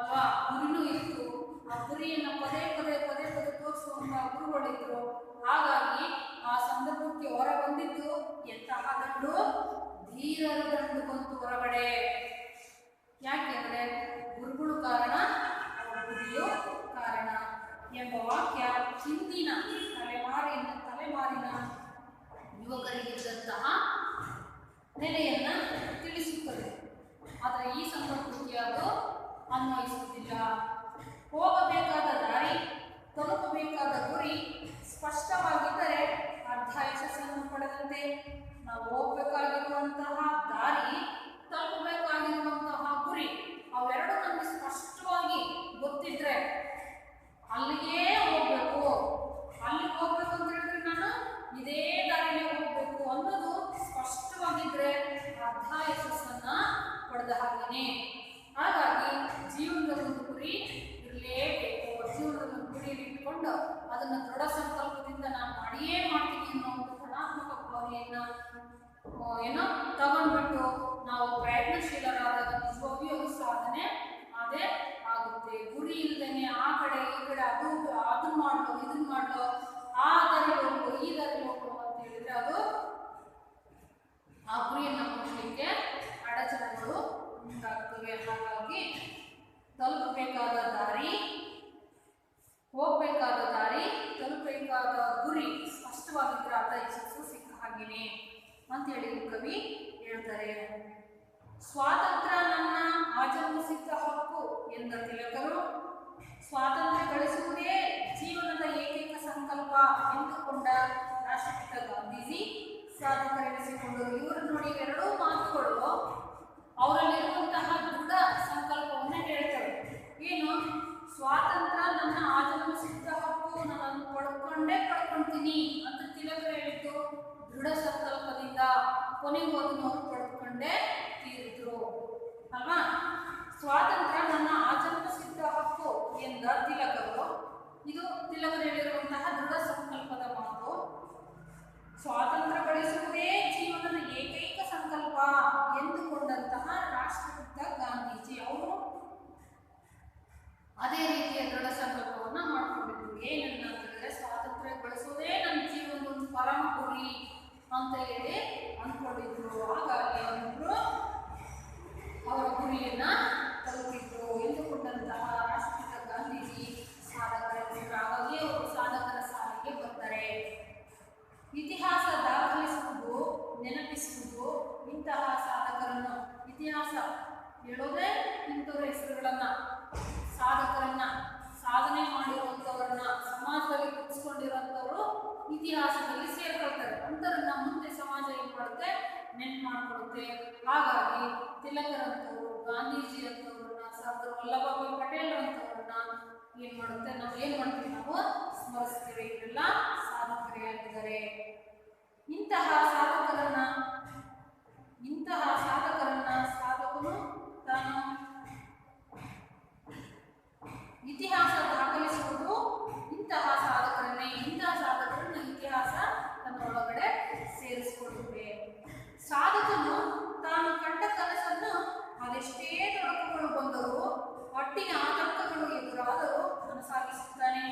ಅಲ್ವಾ, ಗುರಿನೂ ಇತ್ತು. ಆ ಗುರಿಯನ್ನು ಪದೇ ಪದೇ ಪದೇ ಪದೇ ತೋರಿಸುವಂತ ಗುರುಗಳಿದ್ರು. ಹಾಗಾಗಿ ಆ ಸಂದರ್ಭಕ್ಕೆ ಹೊರ ಬಂದಿದ್ದು ಎಂತಹ ದಂಡು, ಧೀರರ ದಂಡು ಬಂತು ಹೊರಗಡೆ. ಯಾಕೆಂದ್ರೆ ಗುರುಗಳು ಕಾರಣ, ಗುರಿಯು ಕಾರಣ ಎಂಬ ವಾಕ್ಯ ಹಿಂದಿನ ತಲೆಮಾರಿನ ಯುವಕರಿಗಿದ್ದಂತಹ ನೆಲೆಯನ್ನ ತಿಳಿಸುತ್ತದೆ. ಆದರೆ ಈ ಸಂದರ್ಭಕ್ಕೆ ಅದು ಅನ್ವಯಿಸುವುದಿಲ್ಲ. ಹೋಗಬೇಕಾದ ದಾರಿ, ತಲುಪಬೇಕಾದ ಗುರಿ ಸ್ಪಷ್ಟವಾಗಿದ್ದರೆ ಅರ್ಧ ಯಶಸ್ಸನ್ನು ಪಡೆದಂತೆ. ನಾವು ಹೋಗಬೇಕಾಗಿರುವಂತಹ ದಾರಿ, ತಲುಪಬೇಕಾಗಿರುವಂತಹ ಗುರಿ ಅವೆರಡು ನಮಗೆ ಸ್ಪಷ್ಟವಾಗಿ ಗೊತ್ತಿದ್ರೆ ಅಲ್ಲಿಗೆ ಹೋಗ್ಬೇಕು. ಅಲ್ಲಿಗೆ ಹೋಗ್ಬೇಕು ಅಂತ ಹೇಳಿದ್ರೆ ನಾನು ಇದೇ ದಾರಿನೇ ಹೋಗ್ಬೇಕು ಅನ್ನೋದು ಸ್ಪಷ್ಟವಾಗಿದ್ರೆ ಅರ್ಧ ಯಶಸ್ಸನ್ನ ಪಡೆದ ಹಾಗೇನೆ. ಹಾಗಾಗಿ ಜೀವನದಲ್ಲಿ ಒಂದು ಗುರಿ ಇರಲೇಬೇಕು. ಜೀವನದಲ್ಲಿ ಒಂದು ಗುರಿಯನ್ನು ಇಟ್ಕೊಂಡು ಅದನ್ನು ದೃಢ ಸಂಕಲ್ಪದಿಂದ ನಾನು ಮಾಡಿಯೇ ಮಾಡ್ತೀನಿ ಅನ್ನೋ ಒಂದು ಧನಾತ್ಮಕ ಭಾವನೆಯನ್ನ ತಗೊಂಡ್ಬಿಟ್ಟು ನಾವು ಪ್ರಯತ್ನಶೀಲರಾದಾಗ ನಿಜವಾಗಿಯೂ ಸಾಧನೆ ಅದೇ ಆಗುತ್ತೆ. ಗುರಿ ಇಲ್ಲದೇನೆ ಆ ಕಡೆ ಈ ಕಡೆ ಅದನ್ನ ಮಾಡಲು ಇದನ್ನ ಮಾಡಲು, ಆ ದಾರಿ ಹೋಗು ಈ ದಾರಿ ಹೋಗು ಅಂತ ಹೇಳಿದ್ರೆ ಅದು ಆ ಗುರಿಯನ್ನು ಮುಟ್ಟಲಿಕ್ಕೆ ಅಡಚಣೆಗಳು ಉಂಟಾಗ್ತವೆ. ಹಾಗಾಗಿ ತಲುಪಬೇಕಾದ ದಾರಿ, ಹೋಗ್ಬೇಕಾದ ದಾರಿ, ತಲುಪಬೇಕಾದ ಗುರಿ ಸ್ಪಷ್ಟವಾಗಿದ್ರೆ ಅರ್ಧ ಯಶಸ್ಸು ಸಿಕ್ಕ ಹಾಗೇನೆ ಅಂತೇಳಿ ಕವಿ ಹೇಳ್ತಾರೆ. ಸ್ವಾತಂತ್ರ್ಯ ನನ್ನ ಆಜನ್ಮಿಸಿದ್ದ ಹಕ್ಕು ಎಂದ ತಿಲಕರು ಸ್ವಾತಂತ್ರ್ಯ ಗಳಿಸುವುದೇ ಜೀವನದ ಏಕೈಕ ಸಂಕಲ್ಪ ಎಂದುಕೊಂಡ ರಾಷ್ಟ್ರಪಿತ ಗಾಂಧೀಜಿ ಸಾಧಕರೆನಿಸಿಕೊಂಡರು. ಇವರು ನೋಡಿ ಎರಡೂ ಮಾತುಗಳು ಅವರಲ್ಲಿರುವಂತಹ ದೃಢ ಸಂಕಲ್ಪವನ್ನೇ ಹೇಳ್ತಾರೆ. ಏನು? ಸ್ವಾತಂತ್ರ್ಯ ನನ್ನ ಆಜನ್ಮಿಸಿದ್ದ ಹಕ್ಕು, ನನ್ನನ್ನು ಪಡ್ಕೊಂತೀನಿ ಅಂತ ತಿಲಕರು ಹೇಳಿದ್ದು ದೃಢ ಸಂಕಲ್ಪದಿಂದ. ಕೊನೆಗೂ ಅದನ್ನು ಅವರು ಪಡ್ಕೊಂಡೇ ತೀರಿದ್ರು ಅಲ್ವಾ. ಸ್ವಾತಂತ್ರ್ಯ ನನ್ನ ಆಜನ್ಮಸಿದ್ಧ ಹಕ್ಕು ಎಂದ ತಿಲಕರು, ಇದು ತಿಲಕರು ಹೇಳಿರುವಂತಹ ದೃಢ ಸಂಕಲ್ಪದ ಮಾತು. ಸ್ವಾತಂತ್ರ್ಯ ಗಳಿಸುವುದೇ ಜೀವನದ ಏಕೈಕ ಸಂಕಲ್ಪ ಎಂದುಕೊಂಡಂತಹ ರಾಷ್ಟ್ರಪಿತ ಗಾಂಧೀಜಿ ಅವರು ಅದೇ ರೀತಿಯ ದೃಢ ಸಂಕಲ್ಪವನ್ನ ಮಾಡ್ಕೊಂಡಿದ್ರು. ಏನನ್ನ ಅಂತಂದ್ರೆ ಸ್ವಾತಂತ್ರ್ಯ ಗಳಿಸುವುದೇ ನನ್ನ ಜೀವನದ ಒಂದು ಪರಮ ಗುರಿ ಅಂತ ಹೇಳಿ ಅಂದ್ಕೊಂಡಿದ್ರು. ಹಾಗಾಗಿ ಅವರಿಬ್ರು ಅವರ ಗುರಿಯನ್ನ ತಲುಪಿದ್ರು ಎಂದುಕೊಂಡಂತಹ ರಾಷ್ಟ್ರಪಿತ ಗಾಂಧೀಜಿ ಸಾಧಕರು. ಹಾಗಾಗಿ ಅವರು ಸಾಧಕರ ಸಾಲಿಗೆ ಬರ್ತಾರೆ. ಇತಿಹಾಸ ದಾಖಲಿಸುವುದು, ನೆನಪಿಸುವುದು ಇಂತಹ ಸಾಧಕರನ್ನು, ಇತಿಹಾಸ ಹೇಳೋದೇ ಇಂಥವ್ರ ಹೆಸರುಗಳನ್ನ, ಸಾಧಕರನ್ನ, ಸಾಧನೆ ಮಾಡಿರುವಂಥವ್ರನ್ನ, ಸಮಾಜದಲ್ಲಿ ಕೂರಿಸ್ಕೊಂಡಿರುವಂಥವ್ರು ಇತಿಹಾಸದಲ್ಲಿ ಸೇರ್ಕೊಳ್ತಾರೆ. ಅಂತರನ್ನ ಮುಂದೆ ಸಮಾಜ ಏನ್ ಮಾಡುತ್ತೆ, ನೆನ್ಪು ಮಾಡಿಕೊಡುತ್ತೆ. ಹಾಗಾಗಿ ತಿಲಕರಂತವರು, ಗಾಂಧೀಜಿ ಅಂತವ್ರನ್ನ, ಸರ್ದಾರ್ ವಲ್ಲಭಭಾಯಿ ಪಟೇಲ್ ಅಂತವ್ರನ್ನ ಏನ್ ಮಾಡುತ್ತೆ, ನಾವು ಏನ್ ಮಾಡ್ತೀವಿ, ನಾವು ಸ್ಮರಿಸ್ತೀವಿ. ಇವರೆಲ್ಲ ಸಾಧಕರೇ ಆಗಿದ್ದಾರೆ. ಇಂತಹ ಸಾಧಕರನ್ನ ಸಾಧಕನು ತಾನು ಇತಿಹಾಸ ದಾಖಲಿಸುವುದು ಇಂತಹ ಸಾಧಕರನ್ನ ಇತಿಹಾಸ ತನ್ನ ಒಳಗಡೆ ಸೇರಿಸಿಕೊಳ್ಳುತ್ತೆ. ಸಾಧಕನು ತಾನು ಕಂಡ ಕನಸನ್ನು ಅದೆಷ್ಟೇ ತೊಡಕುಗಳು ಬಂದರೂ, ಅಡ್ಡಿ ಆತಂಕಗಳು ಎದುರಾದರೂ ನನಸಾಗಿಸುತ್ತಾನೆ.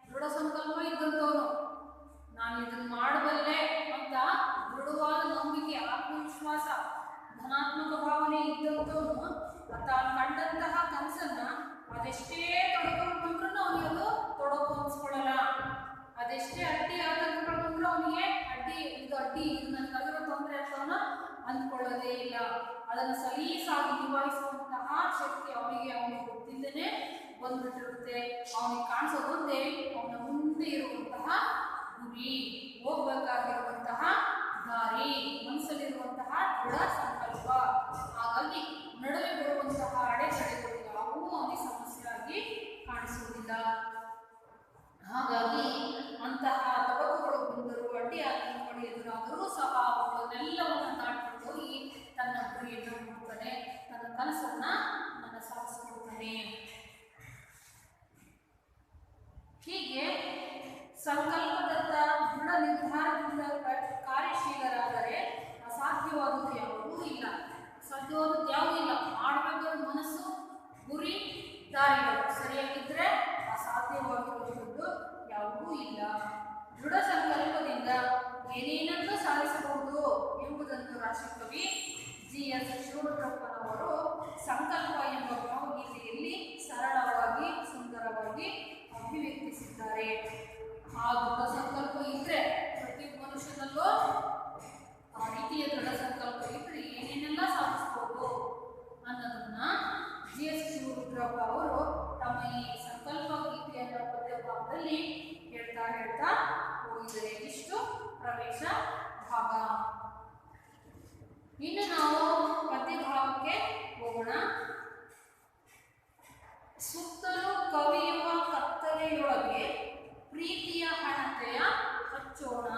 ದೃಢ ಸಂಕಲ್ಪ ಇದ್ದಂಥವನು, ನಾನು ಇದನ್ನು ಮಾಡಬಲ್ಲೆ ಅಂತ ದೃಢವಾದ ನಂಬಿಕೆ, ಆತ್ಮವಿಶ್ವಾಸ, ಧನಾತ್ಮಕ ಭಾವನೆ ಇದ್ದಂಥವನು ತಾನು ಕಂಡಂತಹ ಕನಸನ್ನ ಅದೆಷ್ಟೇ ತೊಡಕು ಬಂದ್ರೂ ಅವನಿಗೆ ಅದು ತೊಡಕು ಅನ್ಸ್ಕೊಳ್ಳಲ್ಲ. ಅದೆಷ್ಟೇ ಅಡ್ಡಿ ಆತಂಕಗಳು ಬಂದ್ರೂ ಅವನಿಗೆ ಅಡ್ಡಿ ಇದು ನನ್ನ ಕಲಿರೋ ತೊಂದರೆ ಅಂತ ಅಂದ್ಕೊಳ್ಳೋದೇ ಇಲ್ಲ. ಅದನ್ನು ಸಲೀಸಾಗಿ ನಿಭಾಯಿಸುವಂತಹ ಶಕ್ತಿ ಅವನಿಗೆ ಗೊತ್ತಿಲ್ಲದೇನೆ ಬಂದ್ಬಿಟ್ಟಿರುತ್ತೆ. ಅವನಿಗೆ ಕಾಣಿಸೋದೊಂದೇ ಅವನ ಮುಂದೆ ಇರುವಂತಹ ಗುರಿ, ಹೋಗ್ಬೇಕಾಗಿರುವಂತಹ ದಾರಿ, ಮನಸ್ಸಲ್ಲಿರುವಂತಹ ದೃಢ ಸಂಕಲ್ಪ. ಹಾಗಾಗಿ ನಡುವೆ ಬರುವಂತಹ ಅಡೆತಡೆಗಳು ಯಾವುವೂ ಅವನಿಗೆ ಸಮಸ್ಯೆಯಾಗಿ ಕಾಣಿಸುವುದಿಲ್ಲ. ಹಾಗಾಗಿ ಅಂತಹ ತೊಡಕುಗಳು ಬಂದರೂ, ಅಡ್ಡಿ ಆತಂಕಗಳು ಎದುರಾದರೂ ಸಹ ಅವುಗಳನ್ನೆಲ್ಲವನ್ನು ದಾಟ್ಕೊಂಡು ಹೋಗಿ ತನ್ನ ಗುರಿಯನ್ನು ಮುಟ್ತಾನೆ, ತನ್ನ ಕನಸನ್ನ ಸಾಧಿಸಿಕೊಳ್ತಾನೆ. ಹೀಗೆ ಸಂಕಲ್ಪದತ್ತ ದೃಢ ನಿರ್ಧಾರದಿಂದ ಕಾರ್ಯಶೀಲರಾದರೆ ಅಸಾಧ್ಯವಾದುದು ಯಾವುದೂ ಇಲ್ಲ. ಸಾಧ್ಯವಾದದ್ದು ಯಾವುದೂ ಇಲ್ಲ. ಮಾಡಬೇಕಾದ ಮನಸ್ಸು, ಗುರಿ, ದಾರಿಗಳು ಸರಿಯಾಗಿದ್ದರೆ ಅಸಾಧ್ಯವಾಗಿರುವುದು ಯಾವುದೂ ಇಲ್ಲ. ದೃಢ ಸಂಕಲ್ಪದಿಂದ ಏನೇನನ್ನು ಸಾಧಿಸಬಹುದು ಎಂಬುದನ್ನು ರಾಷ್ಟ್ರಕವಿ ಜಿ.ಎಸ್. ಶಿವರುದ್ರಪ್ಪನವರು ಸಂಕಲ್ಪ ಎಂಬ ಭಾವಗೀತೆಯಲ್ಲಿ ಸರಳವಾಗಿ ಸುಂದರವಾಗಿ ಅಭಿವ್ಯಕ್ತಿಸಿದ್ದಾರೆ. ಆ ದೃಢ ಸಂಕಲ್ಪ ಇದ್ರೆ ಪ್ರತಿ ಮನುಷ್ಯನಲ್ಲೂ ಆ ರೀತಿಯ ದೃಢ ಸಂಕಲ್ಪ ಇದ್ರೆ ಏನೇನೆಲ್ಲ ಸಾಧಿಸಬಹುದು ಅನ್ನೋದನ್ನ ಜಿ.ಎಸ್. ಶಿವರುದ್ರಪ್ಪ ಅವರು ತಮ್ಮ ಈ ಸಂಕಲ್ಪ ಗೀತೆಯ ಪದ್ಯ ಭಾಗದಲ್ಲಿ ಹೇಳ್ತಾ ಹೋಗಿದ್ದಾರೆ. ಇಷ್ಟು ಪ್ರವೇಶ ಭಾಗ. ಇನ್ನು ನಾವು ಪದ್ಯ ಭಾಗಕ್ಕೆ ಹೋಗೋಣ. ಸುತ್ತಲೂ ಕವಿಯುವ ಕತ್ತಲೆಯೊಳಗೆ ಪ್ರೀತಿಯ ಹಣತೆಯ ಹಚ್ಚೋಣ,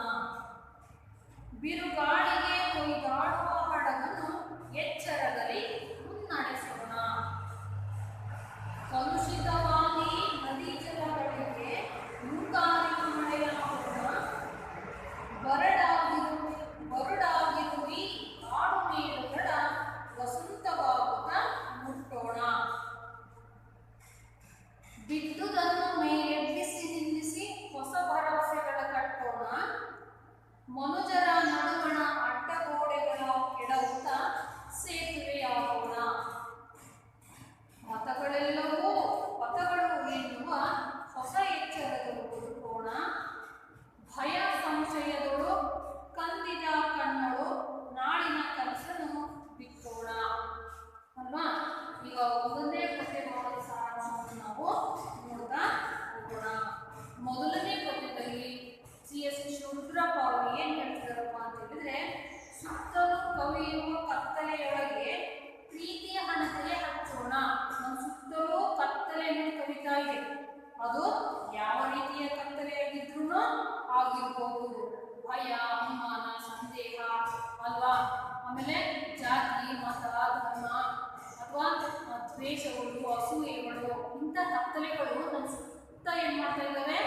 ಬಿರುಗಾಳಿಗೆ ಕೊಯ್ದಾಡುವ ಹಡಗನ್ನು ಎಚ್ಚರದಲ್ಲಿ ಮುನ್ನಡೆಸೋಣ. ಕಲುಷಿತವಾಗಿ ನದಿ ಜಲಗಳಿಗೆ ಮುಂಗಾರಿನ ಮಳೆಯಾಗೋಣ, ಬರಡಾಗಿರುವಿ ಕಾಡು ಮೇಲುಗಳ ವಸಂತವಾಗುತ್ತ ಮುಟ್ಟೋಣ. ಬಿದ್ದುದನ್ನು ಮೇಲೆಬ್ಬಿಸಿ ನಿಲ್ಲಿಸಿ ಹೊಸ ಭರವಸೆಗಳ ಕಟ್ಟೋಣ. ಮನುಜರ ನಡುವಣ ಅಡ್ಡಗೋಡೆಗಳ ಕೆಡವುತ್ತ ಸೇತುವೆಯಾಗೋಣ. ಮತಗಳೆಲ್ಲವೂ ಪಥಗಳು ಎನ್ನುವ ಹೊಸ ಎಚ್ಚರಗಳು ಬದುಕೋಣ. ಭಯ ಸಂಶಯದಳು ಕಂದಿದ ಕಣ್ಣಳು ನಾಳಿನ ಕನಸನ್ನು ಬಿತ್ತೋಣ. ಅಲ್ವಾ? ಈಗ ಒಂದನೇ ಪದ್ಯ ಭಾಗದ ಸಾರಾಂಶವನ್ನು ನಾವು ನೋಡ್ತಾ ಹೋಗೋಣ. ಮೊದಲನೇ ಪದ್ಯದಲ್ಲಿ ಜಿ.ಎಸ್. ಶಿವರುದ್ರಪ್ಪ ಅವರು ಏನ್ ಹೇಳ್ತಿದಾರಪ್ಪ ಅಂತ ಹೇಳಿದ್ರೆ, ಸುತ್ತಲೂ ಕವಿಯುವ ಕತ್ತಲೆಯೊಳಗೆ ಪ್ರೀತಿಯ ಹಣತೆಯ ಹಚ್ಚೋಣ. ನಮ್ಮ ಸುತ್ತಲೂ ಕತ್ತಲೆಯನ್ನು ಕವಿತಾ ಇದೆ. ಅದು ಯಾವ ರೀತಿಯ ಕತ್ತಲೆಯಾಗಿದ್ರು ಆಗಿರ್ಬೋದು. ಭಯ, ಅನುಮಾನ, ಸಂದೇಹ ಅಲ್ವಾ, ಆಮೇಲೆ ಜಾತಿ, ಮತ, ಧರ್ಮ ಅಥವಾ ದ್ವೇಷಗಳು, ಅಸೂಯೆಗಳು, ಇಂಥ ಕತ್ತಲೆಗಳು ನಮ್ಮ ಸುತ್ತ ಏನ್ ಮಾಡ್ತಾ ಇದ್ದಾವೆ,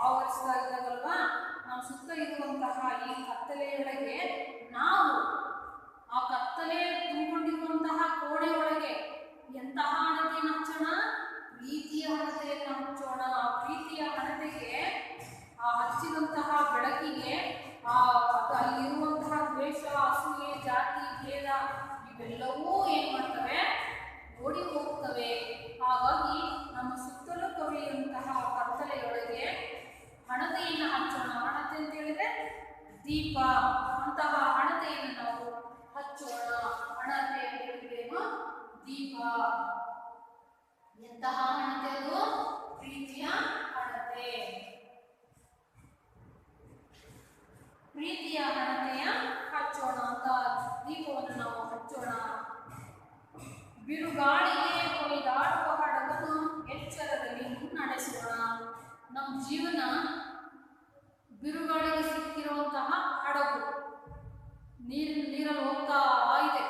ಆವರಿಸ್ತಾ ಇದ್ದಾವಲ್ವಾ. ನಮ್ಮ ಸುತ್ತ ಇರುವಂತಹ ಈ ಕತ್ತಲೆಯೊಳಗೆ ನಾವು ಆ ಕತ್ತಲೆ ತುಂಬಿಕೊಂಡಿರುವಂತಹ ಕೋಣೆಯೊಳಗೆ ಎಂತಹ ಹಣತೆಯನ್ನು ಹಚ್ಚೋಣ? ಪ್ರೀತಿಯ ಹಣತೆಯನ್ನು ಹಚ್ಚೋಣ. ಆ ಪ್ರೀತಿಯ ಹಣತೆಗೆ, ಆ ಹಚ್ಚಿದಂತಹ ಬೆಳಕಿಗೆ ಅಲ್ಲಿರುವಂತಹ ದ್ವೇಷ, ಅಸೂಯೆ, ಜಾತಿ, ಭೇದ ಇವೆಲ್ಲವೂ ಏನ್ ಮಾಡ್ತವೆ? ಓಡಿ ಹೋಗ್ತವೆ. ಹಾಗಾಗಿ ನಮ್ಮ ಸುತ್ತಲೂ ಕವಿಯುವಂತಹ ಕತ್ತಲೆಯೊಳಗೆ ಹಣತೆಯನ್ನು ಹಚ್ಚೋಣ. ಹಣತೆ ಅಂತ ಹೇಳಿದ್ರೆ ದೀಪ. ಅಂತಹ ಹಣತೆಯನ್ನು ನಾವು ಹಚ್ಚೋಣ. ಹಣತೆ ಅಂತ ಹೇಳಿದ್ರೇನು? ದೀಪ. ಎಂತಹ ಹಣತೆ ಅದು? ಪ್ರೀತಿಯ ಹಣತೆ. ಪ್ರೀತಿಯ ಹಣತೆಯ ಹಚ್ಚೋಣ ಅಂತ ದೀಪವನ್ನು ನಾವು ಹಚ್ಚೋಣ. ಬಿರುಗಾಳಿಗೆ ಕೊಯ್ದಾಡುವ ಹಡಗನ್ನು ಎಚ್ಚರದಲ್ಲಿ ಮುನ್ನಡೆಸೋಣ. ನಮ್ಮ ಜೀವನ ಬಿರುಗಾಳಿಗೆ ಸಿಕ್ಕಿರುವಂತಹ ಹಡಗು ನೀರಲ್ಲಿ ಹೋಗ್ತಾ ಇದೆ.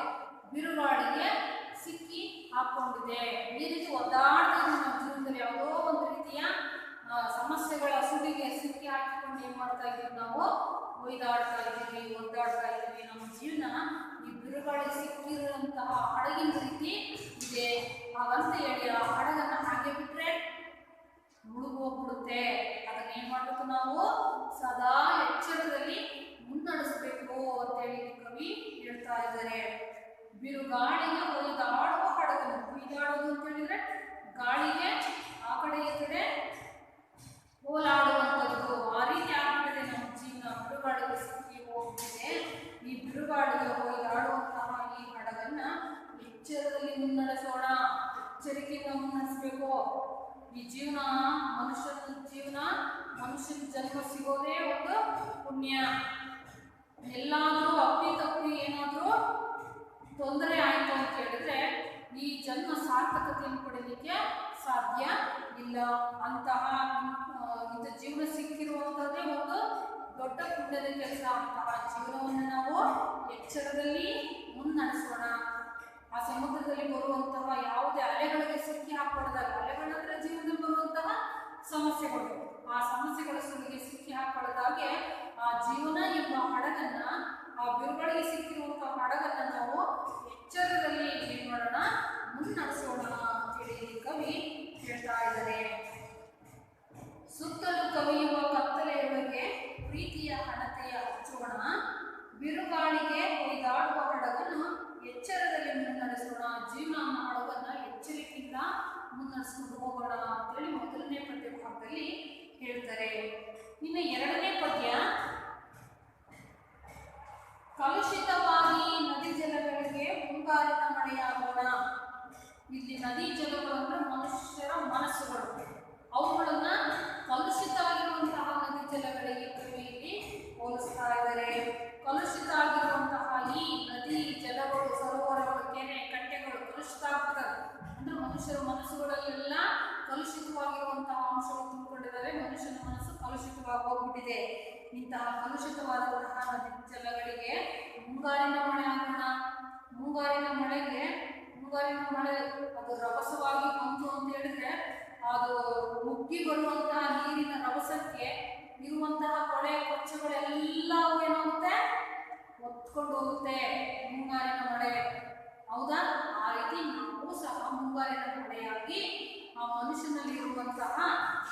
ಬಿರುಗಾಳಿಗೆ ಸಿಕ್ಕಿ ಹಾಕೊಂಡಿದೆ. ಈ ರೀತಿ ಒದ್ದಾಡ್ತಾ ನಮ್ಮ ಜೀವನದಲ್ಲಿ ಯಾವುದೋ ಒಂದು ರೀತಿಯ ಸಮಸ್ಯೆಗಳ ಸುಳಿಗೆ ಸಿಕ್ಕಿ ಹಾಕಿಕೊಂಡು ಏನ್ ಮಾಡ್ತಾ ಇದ್ದೀವಿ? ನಾವು ಒಯ್ದಾಡ್ತಾ ಇದ್ದೀವಿ, ಒದ್ದಾಡ್ತಾ ಇದ್ದೀವಿ. ನಮ್ಮ ಜೀವನ ಈ ಬಿರುಗಾಳಿ ಸಿಕ್ಕಿರುವಂತಹ ಹಡಗಿನ ರೀತಿ ಇದೆ. ಹಾಗಂತ ಹೇಳಿ ಆ ಹಡಗನ್ನ ಹಾಗೆ ಬಿಟ್ರೆ ಮುಳುಗೋಗ್ಬಿಡುತ್ತೆ. ಅದನ್ನ ಏನ್ ಮಾಡ್ಬೇಕು? ನಾವು ಸದಾ ಎಚ್ಚರದಲ್ಲಿ ಮುನ್ನಡೆಸಬೇಕು ಅಂತೇಳಿ ಕವಿ ಹೇಳ್ತಾ ಇದ್ದಾರೆ. ಬಿರುಗಾಳಿಗೆ ಒಯ್ದಾಡುವ ಹಡಗನ್ನು, ಒಯ್ದಾಡೋದು ಅಂತ ಹೇಳಿದ್ರೆ ಗಾಳಿಗೆ ಆ ಕಡೆ ಈ ಕಡೆ ಓಲಾಡುವಂಥದ್ದು. ಆ ರೀತಿ ಆಗ್ಬಿಟ್ಟಿದೆ ನಮ್ಮ ಜೀವನ. ಬಿರುಗಾಳಿಗೆ ಸಿಕ್ಕಿ ಹೋಗ್ತಿದೆ. ಈ ಬಿರುಗಾಳಿಗೆ ಒಯ್ದಾಡುವಂತಹ ಈ ಹಡಗನ್ನ ಎಚ್ಚರದಲ್ಲಿ ಮುನ್ನಡೆಸೋಣ. ಎಚ್ಚರಿಕೆಯಿಂದ ಮುನ್ನಡೆಸಬೇಕು. ಈ ಜೀವನ, ಮನುಷ್ಯನ ಜೀವನ, ಮನುಷ್ಯನ ಜನ್ಮ ಸಿಗೋದೇ ಒಂದು ಪುಣ್ಯ. ಎಲ್ಲಾದ್ರೂ ಅಪ್ಪಿ ಏನಾದ್ರೂ ತೊಂದರೆ ಆಯ್ತು ಅಂತ ಹೇಳಿದ್ರೆ ಈ ಜನ್ಮ ಸಾರ್ಥಕತೆಯನ್ನು ಪಡೆಯಲಿಕ್ಕೆ ಸಾಧ್ಯ ಇಲ್ಲ. ಅಂತಹ ಇಂಥ ಜೀವನ ಸಿಕ್ಕಿರುವಂತಹದ್ದೇ ಒಂದು ದೊಡ್ಡ ಪುಣ್ಯದ ಕೆಲಸ. ಅಂತಹ ಜೀವನವನ್ನು ನಾವು ಎಚ್ಚರದಲ್ಲಿ ಮುನ್ನಡೆಸೋಣ. ಆ ಸಮುದ್ರದಲ್ಲಿ ಬರುವಂತಹ ಯಾವುದೇ ಅಲೆಗಳಿಗೆ ಸಿಕ್ಕಿ ಹಾಕೊಡದಾಗ, ಅಲೆಗಳಂದ್ರೆ ಜೀವನದಲ್ಲಿ ಬರುವಂತಹ ಸಮಸ್ಯೆಗಳು, ಆ ಸಮಸ್ಯೆಗಳ ಸುಳಿಗೆ ಸಿಕ್ಕಿ ಹಾಗೆ ಆ ಜೀವನ ಎಂಬ ಹಡಗನ್ನ, ಆ ಬಿರುಗಳಿಗೆ ಸಿಕ್ಕಿರುವಂತಹ ಹಡಗನ್ನ ನಾವು ಎಚ್ಚರದಲ್ಲಿ ಏನ್ ಮಾಡೋಣ, ಮುನ್ನಡೆಸೋಣ ಅಂತೇಳಿ ಕವಿ ಹೇಳ್ತಾ ಇದ್ದಾರೆ. ಸುತ್ತಲೂ ಕವಿಯುವ ಕತ್ತಲೆಯೊಳಗೆ ಪ್ರೀತಿಯ ಹಣತೆಯ ಹಚ್ಚೋಣ, ಬಿರುಗಾಳಿಗೆ ಕೊಯ್ದಾಡುವ ಹಡಗನ್ನು ಎಚ್ಚರದಲ್ಲಿ ಮುನ್ನಡೆಸೋಣ. ಜೀವನ ಅನ್ನೋ ಹಡಗನ್ನ ಎಚ್ಚರಿಕೆಯಿಂದ ಮುನ್ನಡೆಸ್ಕೊಂಡು ಹೋಗೋಣ ಅಂತೇಳಿ ಮೊದಲನೇ ಪದ್ಯ ಭಾಗದಲ್ಲಿ ಹೇಳ್ತಾರೆ. ಇನ್ನು ಎರಡನೇ ಪದ್ಯ, ಕಲುಷಿತವಾಗಿ ನದಿ ಜಲಗಳಿಗೆ ಮುಂಗಾರಿನ ಮಳೆಯಾಗೋಣ. ಇಲ್ಲಿ ನದಿ ಜಲಗಳು ಅಂದ್ರೆ ಮನುಷ್ಯರ ಮನಸ್ಸುಗಳು, ಅವುಗಳನ್ನ ಕಲುಷಿತ ಆಗಿರುವಂತಹ ನದಿ ಜಲಗಳಿಗೆ ಕವಿಯಲ್ಲಿ ಹೋಲಿಸ್ತಾ ಇದ್ದಾರೆ. ಕಲುಷಿತ ಆಗಿರುವಂತಹ ಈ ನದಿ ಜಲಗಳು, ಸರೋವರಗಳು, ಕೆರೆ ಕಟ್ಟೆಗಳು ಕಲುಷಿತ ಆಗ್ತದೆ ಅಂದ್ರೆ ಮನುಷ್ಯರ ಮನಸ್ಸುಗಳಲ್ಲೆಲ್ಲ ಕಲುಷಿತವಾಗಿರುವಂತಹ ಅಂಶಗಳು ತುಂಬಿಕೊಂಡಿದ್ದಾವೆ. ಮನುಷ್ಯನ ಮನಸ್ಸು ಕಲುಷಿತವಾಗಿ ಹೋಗ್ಬಿಟ್ಟಿದೆ. ಇಂತಹ ಕಲುಷಿತವಾದಂತಹ ನದಿ ಜಲಗಳಿಗೆ ಮುಂಗಾರಿನ ಮಳೆ ಆಗೋಣ. ಮುಂಗಾರಿನ ಮಳೆ ಅದು ರಭಸವಾಗಿ ಬಂತು ಅಂತ ಹೇಳಿದ್ರೆ ಅದು ಮುಗ್ಗಿ ಬರುವಂತಹ ನೀರಿನ ರಭಸಕ್ಕೆ ಇರುವಂತಹ ಕೊಳೆ ಕೊಚ್ಚಗಳೆಲ್ಲವೂ ಏನಾಗುತ್ತೆ, ಒತ್ಕೊಂಡು ಹೋಗುತ್ತೆ ಮುಂಗಾರಿನ ಮಳೆ. ಹೌದಾ? ಆ ರೀತಿ ನಾವು ಸಹ ಮುಂಗಾರಿನ ಮಳೆಯಾಗಿ ಆ ಮನುಷ್ಯನಲ್ಲಿ ಇರುವಂತಹ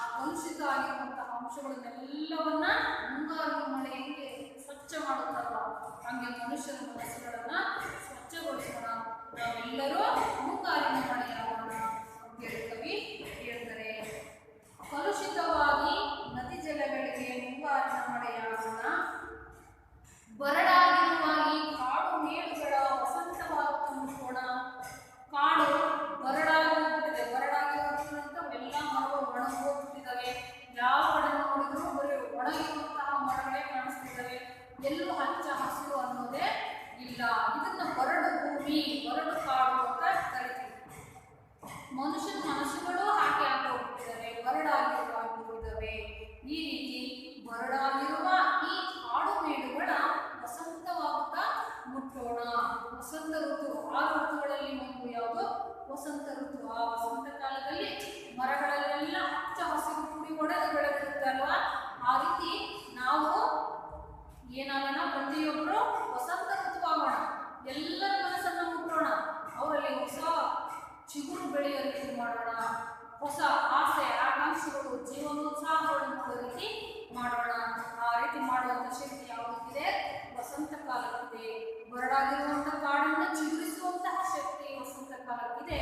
ಆ ಕಲುಷಿತ ಆಗಿರುವಂತಹ ಅಂಶಗಳನ್ನೆಲ್ಲವನ್ನ ಮುಂಗಾರಿನ ಮಳೆ ಹೆಂಗೆ ಸ್ವಚ್ಛ ಮಾಡುತ್ತಲ್ವ, ಹಂಗೆ ಮನುಷ್ಯರ ಮನಸ್ಸುಗಳನ್ನ ಸ್ವಚ್ಛಗೊಳಿಸೋಣ. ನಾವೆಲ್ಲರೂ ಮುಂಗಾರಿನ ಮಳೆಯಾಗೋಣ ಅಂತೇಳಿ ಕವಿ ಹೇಳ್ತಾರೆ. ಕಲುಷಿತವಾಗಿ ನದಿ ಜಲಗಳಿಗೆ ಮುಂಗಾರಿನ ಮಳೆಯಾಗೋಣ, ಬರಡಾಗಿರುವ ಈ ಕಾಡು ಮೇಡುಗಳ ವಸಂತವಾಗಿ ತುಂಬಿಸೋಣ. ಕಾಡು ಬರಡಾಗಿಬಿಟ್ಟಿದೆ. ಬರಡಾಗಿರೋದ್ರಿಂದ ಎಲ್ಲ ಮರಗಳು ಒಣಗೋಗ್ಬಿಟ್ಟಿದ್ದಾವೆ. ಯಾವ ಕಡೆ ನೋಡಿದ್ರು ಬರೀ ಒಣಗಿರುವಂತಹ ಮರಗಳೇ ಕಾಣಿಸ್ತಿದ್ದಾವೆ. ಎಲ್ಲೂ ಹಚ್ಚ ಹಸಿರು ಅನ್ನೋದೇ ಇಲ್ಲ. ಇದನ್ನ ಬರಡು ಭೂಮಿ, ಬರಡು ಕಾಡು ಅಂತ ಕರಿತೀವಿ. ಮನುಷ್ಯನ ಮನಸ್ಸುಗಳು ಹಾಗೆ ಆಗೋಗ್ಬಿಟ್ಟಿದ್ದಾವೆ, ಬರಡಾಗಿರುವಾಗಿದ್ದಾವೆ. ಈ ರೀತಿ ಬರಡಾಗಿರುವ ಈ ಕಾಡು ಮೇಡುಗಳ ವಸಂತವಾಗುತ್ತಾ ಮುಟ್ಟೋಣ. ವಸಂತ ಋತು, ಆ ಋತುಗಳಲ್ಲಿ ಒಂದು ಯಾವುದು, ವಸಂತ ಋತು. ಆ ವಸಂತ ಕಾಲದಲ್ಲಿ ಮರಗಳಲ್ಲೆಲ್ಲ ಹಚ್ಚ ಹಸಿರು ಕುಡಿ ಒಡೆದು ಬೆಳೆದಿರುತ್ತೆ ಅಲ್ವಾ. ಆ ರೀತಿ ನಾವು ಏನಾಗೋಣ, ಪ್ರತಿಯೊಬ್ಬರು ವಸಂತ ಋತು ಆಗೋಣ. ಎಲ್ಲರ ಮನಸ್ಸನ್ನು ಮುಟ್ಟೋಣ. ಅವರಲ್ಲಿ ಹೊಸ ಚಿಗುರು ಬೆಳೆಯೋದು ಮಾಡೋಣ. ಹೊಸ ಆಸೆ ಆಕಾಂಕ್ಷೆಗಳು, ಜೀವನೋತ್ಸಾಹಗಳನ್ನು ಮಾಡೋ ರೀತಿ ಮಾಡೋಣ. ಆ ರೀತಿ ಮಾಡುವಂಥ ಶಕ್ತಿ ಯಾವುದಿದೆ, ವಸಂತ ಕಾಲಕ್ಕಿದೆ. ಬರಡಾಗಿರುವಂತಹ ಕಾಡನ್ನು ಚಿಗುರಿಸುವಂತಹ ಶಕ್ತಿ ವಸಂತ ಕಾಲಕ್ಕಿದೆ.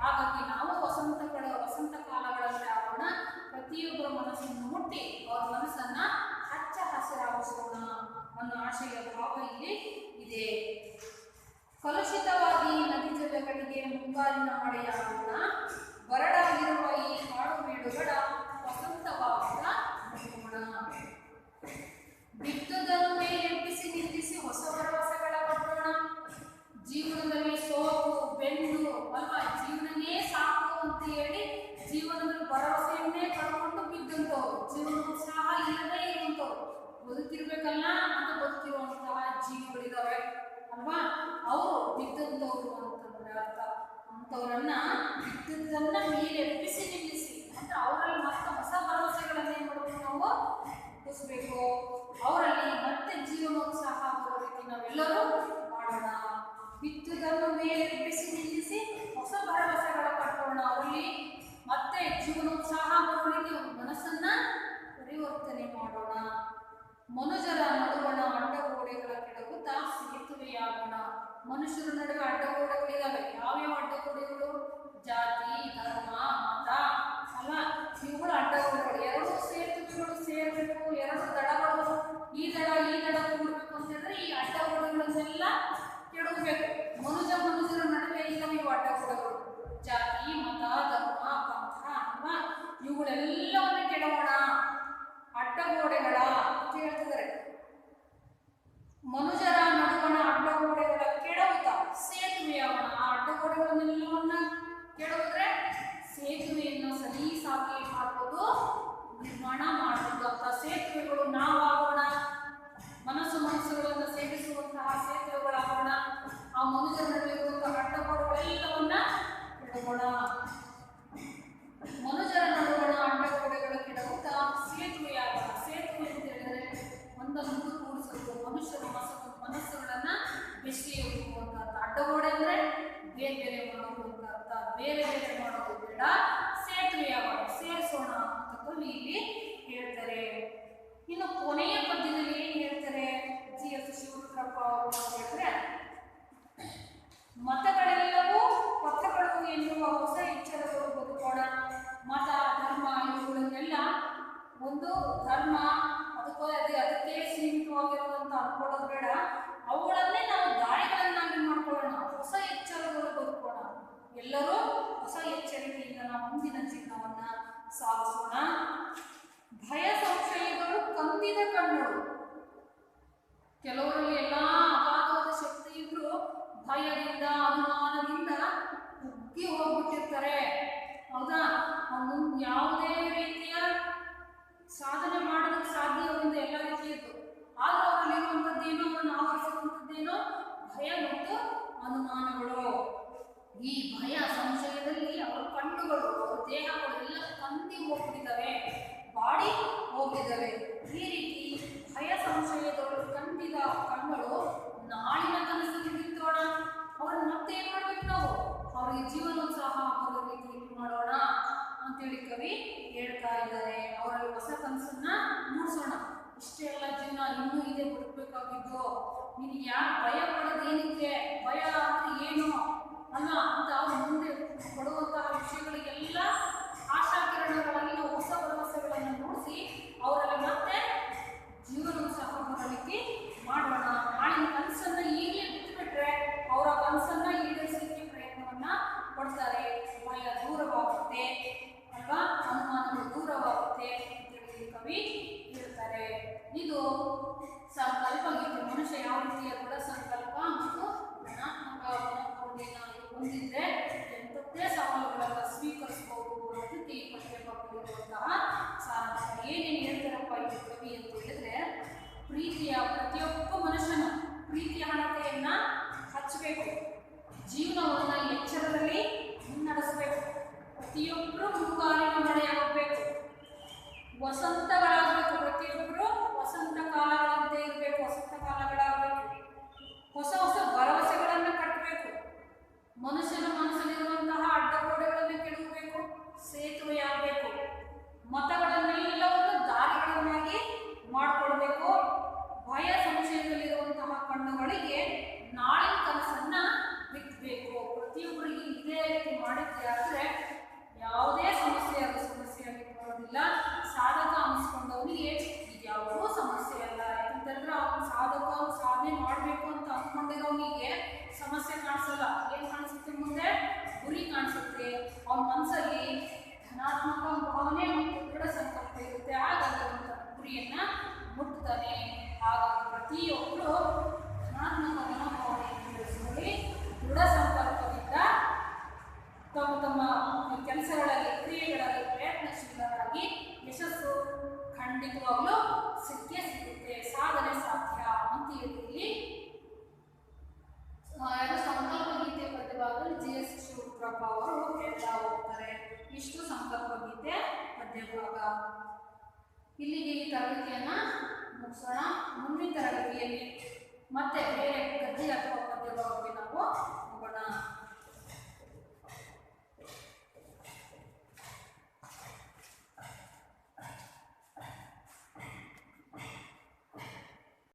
ಹಾಗಾಗಿ ನಾವು ವಸಂತ ಕಾಲಗಳಲ್ಲಿ ಆಗೋಣ. ಪ್ರತಿಯೊಬ್ಬರ ಮನಸ್ಸನ್ನು ಮುಟ್ಟಿ ಅವರ ಮನಸ್ಸನ್ನ ಹಚ್ಚ ಹಸಿರಾಗಿಸೋಣ ಅನ್ನೋ ಆಶಯ ಭಾವ ಇಲ್ಲಿ ಇದೆ. ಕಲುಷಿತವಾಗಿ ನದಿ ಜಲಗಳಿಗೆ ಮುಂಗಾರಿನ ಮಳೆಯಾಗೋಣ, ಬರಡಾಗಿರುವ ಈ ಕಾಡು ಮೇಡುಗಳ ವಸಂತವಾಗುತ್ತಾ ಮುಟ್ಟೋಣ. ಬಿತ್ತುದನ್ನು ಮೇಲೆಬ್ಬಿಸಿ ನಿಲ್ಲಿಸಿ ಹೊಸ ಭರವಸೆಗಳ ಕಟ್ಟೋಣ. ಜೀವನದಲ್ಲಿ ಸೋತು ಬೆಂದು ಅಲ್ವಾ, ಜೀವನನೇ ಸಾಕು ಅಂತ ಹೇಳಿ ಜೀವನದಲ್ಲಿ ಭರವಸೆಯನ್ನೇ ಕಳ್ಕೊಂಡು ಬಿದ್ದಂಥವ್ರು, ಜೀವನೋತ್ಸಾಹ ಇಲ್ಲದೇ ಇರುವಂಥವ್ರು, ಬದುಕಿರ್ಬೇಕಲ್ಲ ಅಂತ ಬದುಕಿರುವಂತಹ ಜೀವಿಗಳಿದಾವೆ ಅಲ್ವಾ. ಅವರು ಬಿದ್ದಂಥವ್ರು ಅಂತಂದ್ರೆ ಅರ್ಥ. ಅಂಥವ್ರನ್ನ ಬಿದ್ದದನ್ನ ಮೇಲೆ ಎಬ್ಬಿಸಿ ನಿಲ್ಲಿಸಿ ಅಂದ್ರೆ ಅವರಲ್ಲಿ ಮತ್ತೆ ಹೊಸ ಭರವಸೆಗಳನ್ನ ಏನ್ ಮಾಡಬೇಕು, ನಾವು ಹುಟ್ಟಿಸ್ಬೇಕು. ಅವರಲ್ಲಿ ಮತ್ತೆ ಜೀವನೋತ್ಸಾಹ ಬರೋ ರೀತಿ ನಾವೆಲ್ಲರೂ ಮಾಡೋಣ. ಬಿತ್ತುದನ್ನು ಮೇಲೆ ಎಬ್ಬಿಸಿ ನಿಲ್ಲಿಸಿ ಹೊಸ ಭರವಸೆಗಳ ಕಟ್ಟೋಣ. ಅವರಲ್ಲಿ ಮತ್ತೆ ಜೀವನೋತ್ಸಾಹ ಬರೋ ರೀತಿ ಮನಸ್ಸನ್ನ ಪರಿವರ್ತನೆ ಮಾಡೋಣ. ಮನುಜರ ನಡುವಣ ಅಡ್ಡಗೋಡೆಗಳ ಕೆಡಗುತ್ತಾ ಸೇತುವೆಯಾಗೋಣ. ಮನುಷ್ಯರ ನಡುವೆ ಅಡ್ಡಗೋಡೆಗಳಿದಾವೆ. ಯಾವ್ಯಾವ ಅಡ್ಡಗೋಡೆಗಳು? ಜಾತಿ, ಧರ್ಮ, ಮತ ಅಲ್ಲ, ಇವುಗಳು ಅಡ್ಡಗೋಡೆಗಳು. ಎರಡು ಸೇತುವೆಗಳು ಸೇರಬೇಕು, ಎರಡು ದಡಗಳು ಈ ದಡ ಕೂಡಬೇಕು ಅಂತಂದ್ರೆ ಈ ಅಡ್ಡಗೋಡೆಗಳನ್ನೆಲ್ಲ ಕೆಡಗಬೇಕು. ಮನುಜರ ನಡುವೆ ಇದ್ದಾವೆ ಇವು ಅಡ್ಡಗೋಡೆಗಳು. ಜಾತಿ, ಮತ, ಧರ್ಮ, ಪಂಥ ಅಲ್ವಾ, ಇವುಗಳೆಲ್ಲವನ್ನ ಕೆಡಗೋಣ. ಅಡ್ಡಗೋಡೆಗಳ ಅಂತ ಹೇಳ್ತಿದ್ದಾರೆ. ಮನುಜರ ನಡುವಣ ಅಡ್ಡಗೋಡೆಗಳ ಕೆಡವುತ್ತ ಸೇತುವೆಯಾಗೋಣ. ಆ ಅಡ್ಡಗೋಡೆಗಳನ್ನೆಲ್ಲವನ್ನ ಕೆಡವಿದ್ರೆ ಸೇತುವೆಯನ್ನು ಸಲೀಸಾಗಿ ಮಾಡ್ಬೋದು ಅರ್ಥ. ಬೇರೆ ಬೇರೆ ಮಾಡೋದು ಬೇಡ, ಸೇತುವೆಯಾಗೋಣ, ಸೇರಿಸೋಣ ಅಂತ ಕವಿ ಇಲ್ಲಿ ಹೇಳ್ತಾರೆ. ಇನ್ನು ಕೊನೆಯ ಪದ್ಯದಲ್ಲಿ ಏನ್ ಹೇಳ್ತಾರೆ GS ಶಿವರುದ್ರಪ್ಪ ಅವರು ಹೇಳಿದ್ರೆ, ಮತಗಳೆಲ್ಲವೂ ಪಥಗಳು ಎನ್ನುವ ಹೊಸ ಎಚ್ಚರಗಳು ಬದುಕೋಣ. ಮತ ಧರ್ಮ ಇವುಗಳನ್ನೆಲ್ಲ ಒಂದು ಧರ್ಮ ಅದಕ್ಕೆ ಸೀಮಿತವಾಗಿರುವಂತ ಅನ್ಕೊಳ್ಳೋದು ಬೇಡ, ಅವುಗಳನ್ನೇ ನಾವು ದಾರಿಗಳನ್ನಾಗಿ ಮಾಡ್ಕೊಳ್ಳೋಣ, ಹೊಸ ಎಚ್ಚರಗಳು ಬದುಕೋಣ. ಎಲ್ಲರೂ ಹೊಸ ಎಚ್ಚರಿಕೆಯಿಂದ ನಾವು ಮುಂದಿನ ಜೀವನವನ್ನ ಸಾಗಿಸೋಣ. ಭಯ ಸಂಶಯಗಳು ಕಂದಿದ ಕಣ್ಣುಗಳು. ಕೆಲವರಲ್ಲಿ ಎಲ್ಲಾ ಅಗಾಧವಾದ ಶಕ್ತಿ ಇದ್ರು ಭಯದಿಂದ ಅನುಮಾನದಿಂದ ಕುಗ್ಗಿ ಹೋಗ್ಬಿಟ್ಟಿರ್ತಾರೆ. ಹೌದಾ? ಮುಂದೆ ಯಾವುದೇ ರೀತಿಯ ಸಾಧನೆ ಮಾಡೋದಕ್ಕೆ ಸಾಧ್ಯ ಅವರಿಂದ ಎಲ್ಲ ರೀತಿಯದ್ದು. ಆದ್ರೂ ಅವರಲ್ಲಿರುವಂಥದ್ದೇನೋ, ಅವರನ್ನು ಆವರಿಸುವಂಥದ್ದೇನೋ ಭಯ ಮತ್ತು ಅನುಮಾನಗಳು. ಈ ಭಯ ಸಂಶಯದಲ್ಲಿ ಅವರ ಕಣ್ಣುಗಳು, ಅವರ ದೇಹಗಳು ಎಲ್ಲ ಕಂದಿ ಹೋಗ್ಬಿಟ್ಟಿದ್ದಾವೆ, ಬಾಡಿ ಹೋಗಿದ್ದಾವೆ. ಈ ರೀತಿ ಭಯ ಸಂಶಯದವರು ಕಂದಿದ ಕಣ್ಣುಗಳು ನಾಳಿನ ಕನಸಲ್ಲಿ ಬಿತ್ತೋಣ. ಅವ್ರನ್ನ ಮತ್ತೆ ಏನ್ ಮಾಡ್ಬೇಕು ನಾವು? ಅವ್ರಿಗೆ ಜೀವನೋತ್ಸಾಹ ಬರೋ ರೀತಿ ಮಾಡೋಣ ಅಂತೇಳಿ ಕವಿ ಹೇಳ್ತಾ ಇದ್ದಾರೆ. ಅವರಲ್ಲಿ ಹೊಸ ಕನಸನ್ನ ಮೂಡಿಸೋಣ. ಇಷ್ಟೆಲ್ಲ ಜೀವನ ಇನ್ನೂ ಇದೆ, ಬದುಕಬೇಕಾಗಿದ್ದು. ನೀನು ಯಾರು ಭಯ ಪಡೋದೇನಿದೆ? ಭಯ ಅಂದ್ರೆ ಏನು ಅಲ್ಲ ಅಂತ ಅವ್ರು ಮುಂದೆ ಕೊಡುವಂತಹ ವಿಷಯಗಳಿಗೆಲ್ಲ ಆಶಾಕಿರಣಗಳಲ್ಲಿ ನಾವು ಹೊಸ ಭರವಸೆಗಳನ್ನು ಮೂಡಿಸಿ ಅವರಲ್ಲಿ ಮತ್ತೆ ಜೀವನೋತ್ಸಾಹ ಬರಲಿಕ್ಕೆ ಮಾಡೋಣ. ನಾಳಿನ ಕನಸನ್ನ ಈಗಲೇ ಬಿಟ್ಟುಬಿಟ್ರೆ ಅವರ ಕನಸನ್ನ ಈಡೇರಿಸಲಿಕ್ಕೆ ಪ್ರಯತ್ನವನ್ನ ಕೊಡ್ತಾರೆ. ಭಯ ದೂರವಾಗುತ್ತೆ ಅಲ್ವಾ, ಅನುಮಾನಗಳು ದೂರವಾಗುತ್ತೆ ಅಂತೇಳಿ ಕವಿ ಹೇಳ್ತಾರೆ. ಇದು ಸಂಕಲ್ಪ ಗೀತೆ. ಮನುಷ್ಯ ಯಾವ ರೀತಿಯ ದೃಢ ಸಂಕಲ್ಪ ಮತ್ತು ಧನಾತ್ಮಕ ಮನೋಭಾವನೆಯನ್ನು ಹೊಂದಿದ್ರೆ ಎಂಥದ್ದೇ ಸವಾಲುಗಳನ್ನು ಸ್ವೀಕರಿಸಬಹುದು ಅನ್ನೋದಕ್ಕೆ ಈ ಪಠ್ಯ ಭಾಗದಲ್ಲಿರುವಂತಹ ಸಾರಾಂಶ. ಏನೇನು ಹೇಳ್ತಾರಪ್ಪ ಈ ಕವಿ ಅಂತ ಹೇಳಿದ್ರೆ, ಪ್ರೀತಿಯ ಪ್ರತಿಯೊಬ್ಬ ಮನುಷ್ಯನು ಪ್ರೀತಿಯ ಹಣತೆಯನ್ನ ಹಚ್ಚಬೇಕು, ಜೀವನವನ್ನ ಎಚ್ಚರದಲ್ಲಿ ಮುನ್ನಡೆಸಬೇಕು, ಪ್ರತಿಯೊಬ್ಬರು ಮುಂಗಾರಿನ ಮಳೆಯಾಗಬೇಕು, ವಸಂತಗಳಾಗಬೇಕು, ಪ್ರತಿಯೊಬ್ಬರು ವಸಂತ ಕಾಲಗಳಂತೆ ಇರಬೇಕು, ವಸಂತ ಕಾಲಗಳಾಗಬೇಕು, ಹೊಸ ಹೊಸ ಭರವಸೆಗಳನ್ನು ಕಟ್ಟಬೇಕು, ಮನುಷ್ಯನ ಮನಸ್ಸಲ್ಲಿರುವಂತಹ ಅಡ್ಡಗೋಡೆಗಳನ್ನು ಕೆಡವಬೇಕು, ಸೇತುವೆಯಾಗಬೇಕು, ಮತಗಳನ್ನೆಲ್ಲವನ್ನು ದಾರಿಗಳನ್ನಾಗಿ ಮಾಡಿಕೊಳ್ಬೇಕು. ಭಯ ಸಂಶಯದಲ್ಲಿರುವಂತಹ ಕಣ್ಣುಗಳಿಗೆ ನಾಳಿನ ಕನಸನ್ನ ಬಿತ್ತಬೇಕು. ಪ್ರತಿಯೊಬ್ಬರಿಗೆ ಇದೇ ರೀತಿ ಮಾಡಿದ್ರೆ ಆದ್ರೆ ಯಾವುದೇ ಸಮಸ್ಯೆ ಆಗಿರೋದಿಲ್ಲ. ಸಾಧಕ ಅನಿಸ್ಕೊಂಡವನಿಗೆ ಇದ್ಯಾವುದೂ ಸಮಸ್ಯೆ ಅಲ್ಲ. ಯಾಕಂತಂದ್ರೆ ಅವನು ಸಾಧಕ, ಸಾಧನೆ ಮಾಡಬೇಕು ಅಂತ ಅಂದ್ಕೊಂಡಿರೋನಿಗೆ ಸಮಸ್ಯೆ ಕಾಣಿಸಲ್ಲ. ಏನ್ ಕಾಣಿಸುತ್ತೆ? ಮುಂದೆ ಗುರಿ ಕಾಣಿಸುತ್ತೆ. ಅವನ ಮನಸ್ಸಲ್ಲಿ ಧನಾತ್ಮಕ ಭಾವನೆ ಮತ್ತು ದೃಢ ಸಂಕಲ್ಪ ಇರುತ್ತೆ. ಹಾಗಾಗಿ ಗುರಿಯನ್ನ ಮುಟ್ತಾನೆ. ಹಾಗಾಗಿ ಪ್ರತಿಯೊಬ್ಬರು ಧನಾತ್ಮಕ ಮನೋಭಾವನೆಯನ್ನು ಬೆಳೆಸಿಕೊಳ್ಳಿ, ದೃಢ ಸಂಕಲ್ಪದಿಂದ ತಮ್ಮ ತಮ್ಮ ಕೆಲಸಗಳಲ್ಲಿ, ಕ್ರಿಯೆಗಳಲ್ಲಿ ಪ್ರಯತ್ನಶೀಲರಾಗಿ ಯಶಸ್ಸು ಖಂಡಿತವಾಗ್ಲೂ ಸಿಗುತ್ತೆ, ಸಾಧನೆ ಸಾಧ್ಯ ಅಂತ ಹೇಳಿ ಸಂಕಲ್ಪ ಗೀತೆ ಪದ್ಯಭಾಗದಲ್ಲಿ GS ಶಿವರುದ್ರಪ್ಪ ಅವರು ಹೇಳ್ತಾ ಹೋಗ್ತಾರೆ. ಇಷ್ಟು ಸಂಕಲ್ಪ ಗೀತೆ ಪದ್ಯಭಾಗ. ಇಲ್ಲಿಗೆ ಈ ತರಗತಿಯನ್ನ ಮುಗಿಸೋಣ. ಮುಂದಿನ ತರಗತಿಯಲ್ಲಿ ಮತ್ತೆ ಬೇರೆ ಗದ್ಯ ಅಥವಾ ಪದ್ಯಭಾಗಕ್ಕೆ ನಾವು